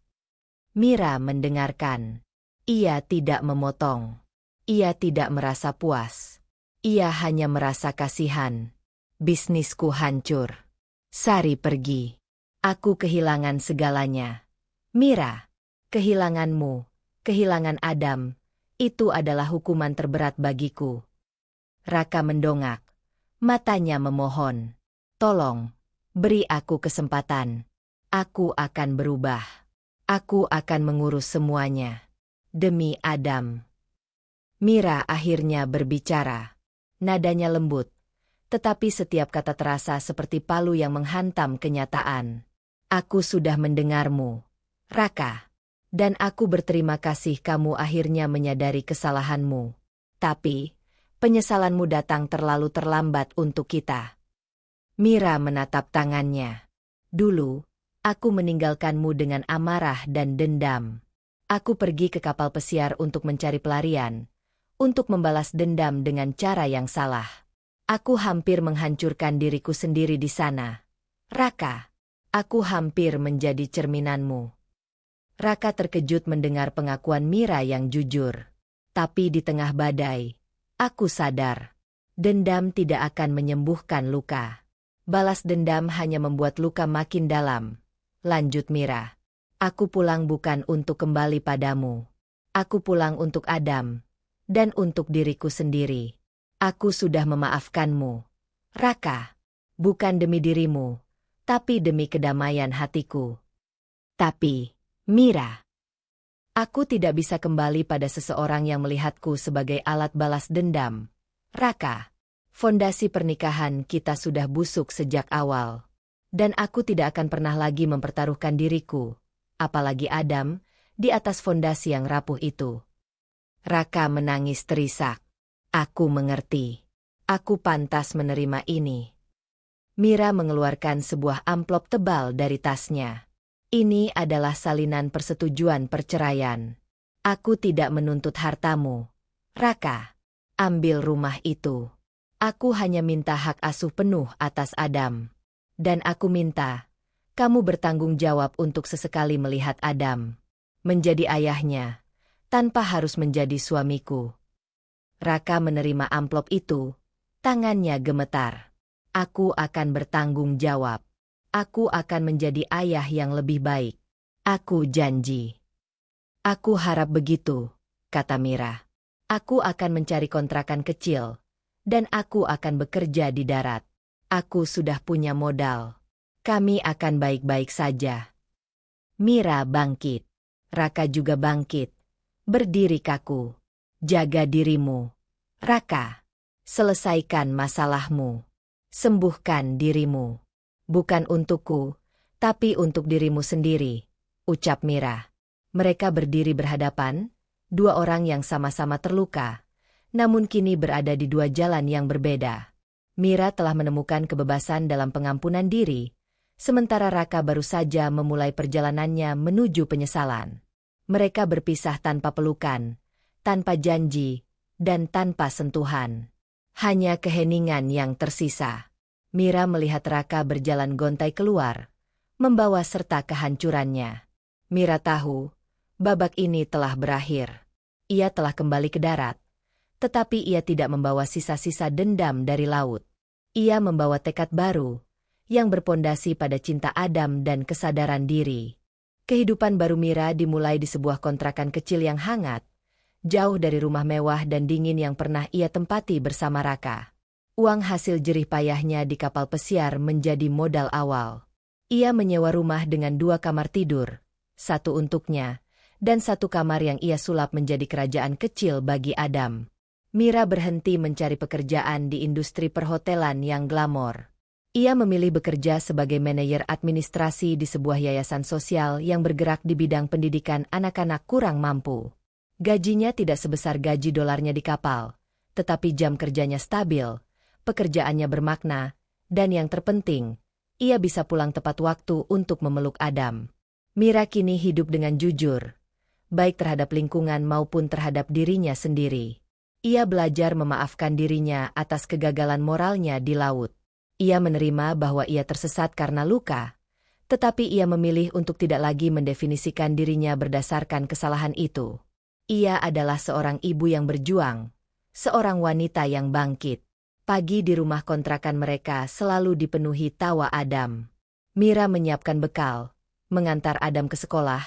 Mira mendengarkan. Ia tidak memotong. Ia tidak merasa puas. Ia hanya merasa kasihan. Bisnisku hancur. Sari pergi. Aku kehilangan segalanya. Mira, kehilanganmu, kehilangan Adam, itu adalah hukuman terberat bagiku. Raka mendongak. Matanya memohon. Tolong, beri aku kesempatan. Aku akan berubah. Aku akan mengurus semuanya. Demi Adam. Mira akhirnya berbicara. Nadanya lembut, tetapi setiap kata terasa seperti palu yang menghantam kenyataan. Aku sudah mendengarmu, Raka. Dan aku berterima kasih kamu akhirnya menyadari kesalahanmu. Tapi, penyesalanmu datang terlalu terlambat untuk kita. Mira menatap tangannya. Dulu, aku meninggalkanmu dengan amarah dan dendam. Aku pergi ke kapal pesiar untuk mencari pelarian, untuk membalas dendam dengan cara yang salah. Aku hampir menghancurkan diriku sendiri di sana. Raka, aku hampir menjadi cerminanmu. Raka terkejut mendengar pengakuan Mira yang jujur. Tapi di tengah badai, aku sadar. Dendam tidak akan menyembuhkan luka. Balas dendam hanya membuat luka makin dalam. Lanjut Mira. Aku pulang bukan untuk kembali padamu. Aku pulang untuk Adam. Dan untuk diriku sendiri. Aku sudah memaafkanmu. Raka. Bukan demi dirimu, tapi demi kedamaian hatiku. Tapi, Mira, aku tidak bisa kembali pada seseorang yang melihatku sebagai alat balas dendam. Raka, fondasi pernikahan kita sudah busuk sejak awal. Dan aku tidak akan pernah lagi mempertaruhkan diriku, apalagi Adam, di atas fondasi yang rapuh itu. Raka menangis terisak. Aku mengerti. Aku pantas menerima ini. Mira mengeluarkan sebuah amplop tebal dari tasnya. Ini adalah salinan persetujuan perceraian. Aku tidak menuntut hartamu. Raka, ambil rumah itu. Aku hanya minta hak asuh penuh atas Adam. Dan aku minta, kamu bertanggung jawab untuk sesekali melihat Adam. Menjadi ayahnya, tanpa harus menjadi suamiku. Raka menerima amplop itu, tangannya gemetar. Aku akan bertanggung jawab. Aku akan menjadi ayah yang lebih baik. Aku janji. Aku harap begitu, kata Mira. Aku akan mencari kontrakan kecil, dan aku akan bekerja di darat. Aku sudah punya modal. Kami akan baik-baik saja. Mira bangkit. Raka juga bangkit. Berdiri kaku. Jaga dirimu. Raka, selesaikan masalahmu. Sembuhkan dirimu. Bukan untukku, Tapi untuk dirimu sendiri, ucap Mira. Mereka berdiri berhadapan, dua orang yang sama-sama terluka, namun kini berada di dua jalan yang berbeda. Mira telah menemukan kebebasan dalam pengampunan diri, sementara Raka baru saja memulai perjalanannya menuju penyesalan. Mereka berpisah tanpa pelukan, tanpa janji, dan tanpa sentuhan. Hanya keheningan yang tersisa. Mira melihat Raka berjalan gontai keluar, membawa serta kehancurannya. Mira tahu, babak ini telah berakhir. Ia telah kembali ke darat, tetapi ia tidak membawa sisa-sisa dendam dari laut. Ia membawa tekad baru, yang berpondasi pada cinta Adam dan kesadaran diri. Kehidupan baru Mira dimulai di sebuah kontrakan kecil yang hangat, jauh dari rumah mewah dan dingin yang pernah ia tempati bersama Raka. Uang hasil jerih payahnya di kapal pesiar menjadi modal awal. Ia menyewa rumah dengan 2 kamar tidur, 1 untuknya, dan 1 kamar yang ia sulap menjadi kerajaan kecil bagi Adam. Mira berhenti mencari pekerjaan di industri perhotelan yang glamor. Ia memilih bekerja sebagai manajer administrasi di sebuah yayasan sosial yang bergerak di bidang pendidikan anak-anak kurang mampu. Gajinya tidak sebesar gaji dolarnya di kapal, tetapi jam kerjanya stabil, pekerjaannya bermakna, dan yang terpenting, ia bisa pulang tepat waktu untuk memeluk Adam. Mira kini hidup dengan jujur, baik terhadap lingkungan maupun terhadap dirinya sendiri. Ia belajar memaafkan dirinya atas kegagalan moralnya di laut. Ia menerima bahwa ia tersesat karena luka, tetapi ia memilih untuk tidak lagi mendefinisikan dirinya berdasarkan kesalahan itu. Ia adalah seorang ibu yang berjuang, seorang wanita yang bangkit. Pagi di rumah kontrakan mereka selalu dipenuhi tawa Adam. Mira menyiapkan bekal, mengantar Adam ke sekolah,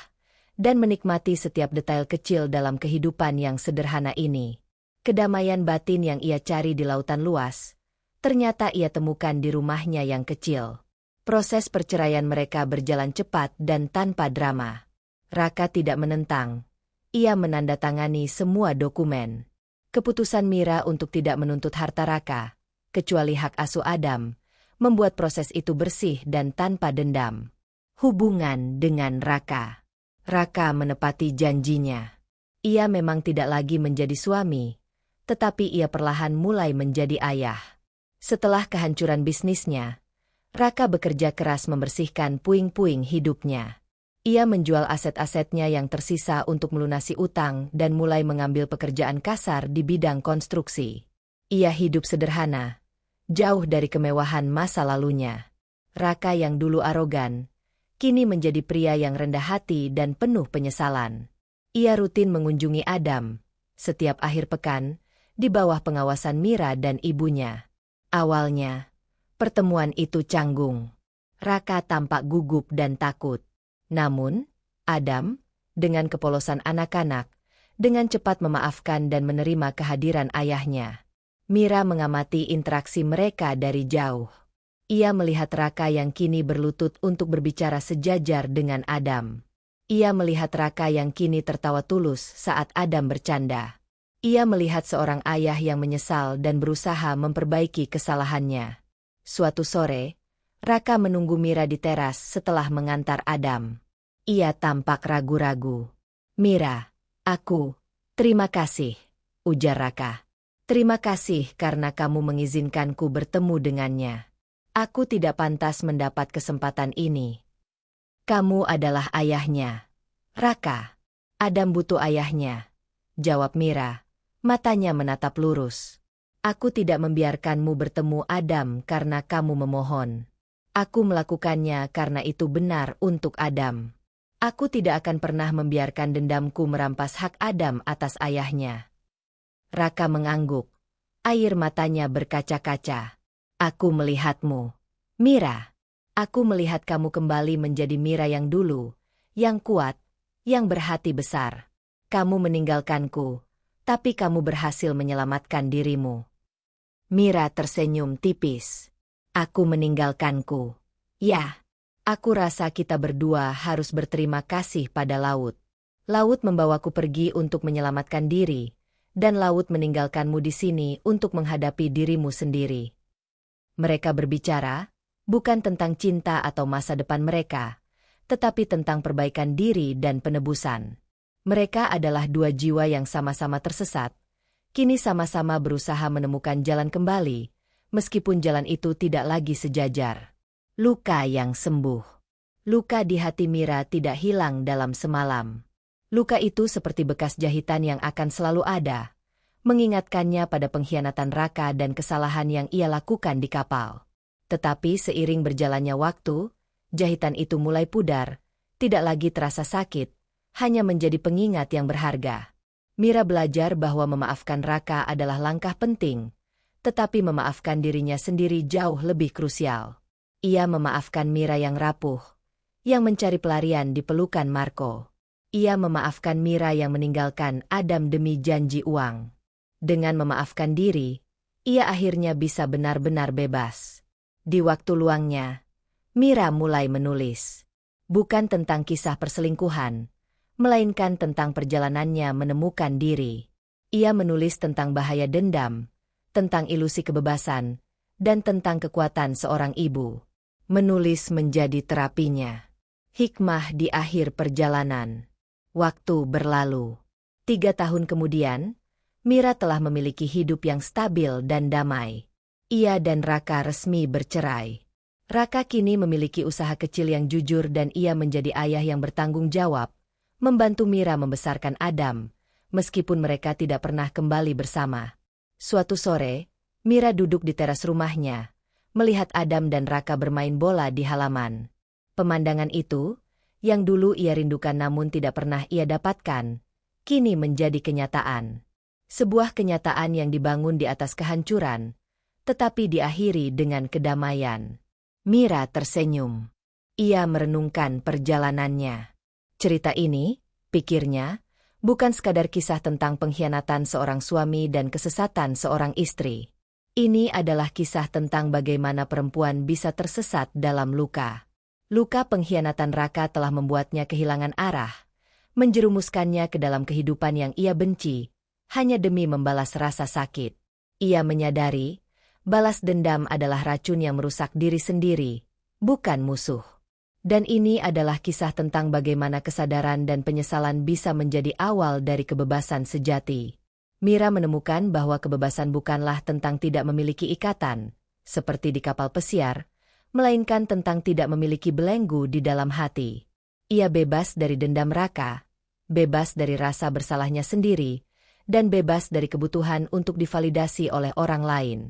dan menikmati setiap detail kecil dalam kehidupan yang sederhana ini. Kedamaian batin yang ia cari di lautan luas, ternyata ia temukan di rumahnya yang kecil. Proses perceraian mereka berjalan cepat dan tanpa drama. Raka tidak menentang. Ia menandatangani semua dokumen. Keputusan Mira untuk tidak menuntut harta Raka, kecuali hak asuh Adam, membuat proses itu bersih dan tanpa dendam. Hubungan dengan Raka. Raka menepati janjinya. Ia memang tidak lagi menjadi suami, tetapi ia perlahan mulai menjadi ayah. Setelah kehancuran bisnisnya, Raka bekerja keras membersihkan puing-puing hidupnya. Ia menjual aset-asetnya yang tersisa untuk melunasi utang dan mulai mengambil pekerjaan kasar di bidang konstruksi. Ia hidup sederhana, jauh dari kemewahan masa lalunya. Raka yang dulu arogan, kini menjadi pria yang rendah hati dan penuh penyesalan. Ia rutin mengunjungi Adam, setiap akhir pekan, di bawah pengawasan Mira dan ibunya. Awalnya, pertemuan itu canggung. Raka tampak gugup dan takut. Namun, Adam, dengan kepolosan anak-anak, dengan cepat memaafkan dan menerima kehadiran ayahnya. Mira mengamati interaksi mereka dari jauh. Ia melihat Raka yang kini berlutut untuk berbicara sejajar dengan Adam. Ia melihat Raka yang kini tertawa tulus saat Adam bercanda. Ia melihat seorang ayah yang menyesal dan berusaha memperbaiki kesalahannya. Suatu sore, Raka menunggu Mira di teras setelah mengantar Adam. Ia tampak ragu-ragu. "Mira, terima kasih," ujar Raka. "Terima kasih karena kamu mengizinkanku bertemu dengannya. Aku tidak pantas mendapat kesempatan ini." "Kamu adalah ayahnya, Raka." "Adam butuh ayahnya," jawab Mira, matanya menatap lurus. "Aku tidak membiarkanmu bertemu Adam karena kamu memohon. Aku melakukannya karena itu benar untuk Adam. Aku tidak akan pernah membiarkan dendamku merampas hak Adam atas ayahnya." Raka mengangguk. Air matanya berkaca-kaca. "Aku melihatmu, Mira. Aku melihat kamu kembali menjadi Mira yang dulu, yang kuat, yang berhati besar. Kamu meninggalkanku, tapi kamu berhasil menyelamatkan dirimu." Mira tersenyum tipis. "Aku meninggalkanku. Ya, aku rasa kita berdua harus berterima kasih pada laut. Laut membawaku pergi untuk menyelamatkan diri, dan laut meninggalkanmu di sini untuk menghadapi dirimu sendiri." Mereka berbicara, Bukan tentang cinta atau masa depan mereka, tetapi tentang perbaikan diri dan penebusan. Mereka adalah dua jiwa yang sama-sama tersesat, kini sama-sama berusaha menemukan jalan kembali, meskipun jalan itu tidak lagi sejajar. Luka yang sembuh. Luka di hati Mira tidak hilang dalam semalam. Luka itu seperti bekas jahitan yang akan selalu ada, mengingatkannya pada pengkhianatan Raka dan kesalahan yang ia lakukan di kapal. Tetapi seiring berjalannya waktu, jahitan itu mulai pudar, tidak lagi terasa sakit, hanya menjadi pengingat yang berharga. Mira belajar bahwa memaafkan Raka adalah langkah penting, tetapi memaafkan dirinya sendiri jauh lebih krusial. Ia memaafkan Mira yang rapuh, yang mencari pelarian di pelukan Marco. Ia memaafkan Mira yang meninggalkan Adam demi janji uang. Dengan memaafkan diri, ia akhirnya bisa benar-benar bebas. Di waktu luangnya, Mira mulai menulis. Bukan tentang kisah perselingkuhan, melainkan tentang perjalanannya menemukan diri. Ia menulis tentang bahaya dendam, tentang ilusi kebebasan, dan tentang kekuatan seorang ibu. Menulis menjadi terapinya. Hikmah di akhir perjalanan. Waktu berlalu. 3 tahun kemudian, Mira telah memiliki hidup yang stabil dan damai. Ia dan Raka resmi bercerai. Raka kini memiliki usaha kecil yang jujur dan ia menjadi ayah yang bertanggung jawab, membantu Mira membesarkan Adam, meskipun mereka tidak pernah kembali bersama. Suatu sore, Mira duduk di teras rumahnya, melihat Adam dan Raka bermain bola di halaman. Pemandangan itu, yang dulu ia rindukan namun tidak pernah ia dapatkan, kini menjadi kenyataan. Sebuah kenyataan yang dibangun di atas kehancuran, tetapi diakhiri dengan kedamaian. Mira tersenyum. Ia merenungkan perjalanannya. Cerita ini, pikirnya, bukan sekadar kisah tentang pengkhianatan seorang suami dan kesesatan seorang istri. Ini adalah kisah tentang bagaimana perempuan bisa tersesat dalam luka. Luka pengkhianatan Raka telah membuatnya kehilangan arah, menjerumuskannya ke dalam kehidupan yang ia benci, hanya demi membalas rasa sakit. Ia menyadari, balas dendam adalah racun yang merusak diri sendiri, bukan musuh. Dan ini adalah kisah tentang bagaimana kesadaran dan penyesalan bisa menjadi awal dari kebebasan sejati. Mira menemukan bahwa kebebasan bukanlah tentang tidak memiliki ikatan, seperti di kapal pesiar, melainkan tentang tidak memiliki belenggu di dalam hati. Ia bebas dari dendam Raka, bebas dari rasa bersalahnya sendiri, dan bebas dari kebutuhan untuk divalidasi oleh orang lain.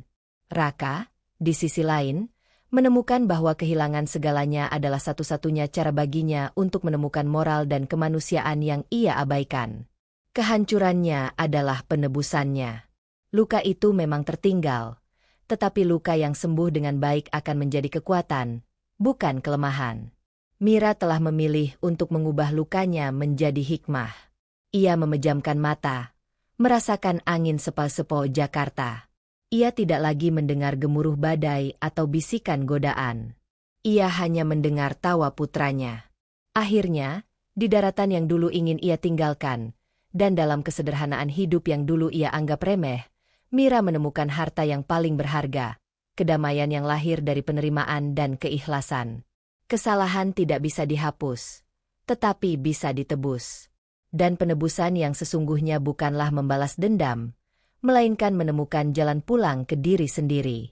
Raka, di sisi lain, menemukan bahwa kehilangan segalanya adalah satu-satunya cara baginya untuk menemukan moral dan kemanusiaan yang ia abaikan. Kehancurannya adalah penebusannya. Luka itu memang tertinggal, tetapi luka yang sembuh dengan baik akan menjadi kekuatan, bukan kelemahan. Mira telah memilih untuk mengubah lukanya menjadi hikmah. Ia memejamkan mata, merasakan angin sepal-sepal Jakarta. Ia tidak lagi mendengar gemuruh badai atau bisikan godaan. Ia hanya mendengar tawa putranya. Akhirnya, di daratan yang dulu ingin ia tinggalkan, dan dalam kesederhanaan hidup yang dulu ia anggap remeh, Mira menemukan harta yang paling berharga, kedamaian yang lahir dari penerimaan dan keikhlasan. Kesalahan tidak bisa dihapus, tetapi bisa ditebus. Dan penebusan yang sesungguhnya bukanlah membalas dendam, melainkan menemukan jalan pulang ke diri sendiri.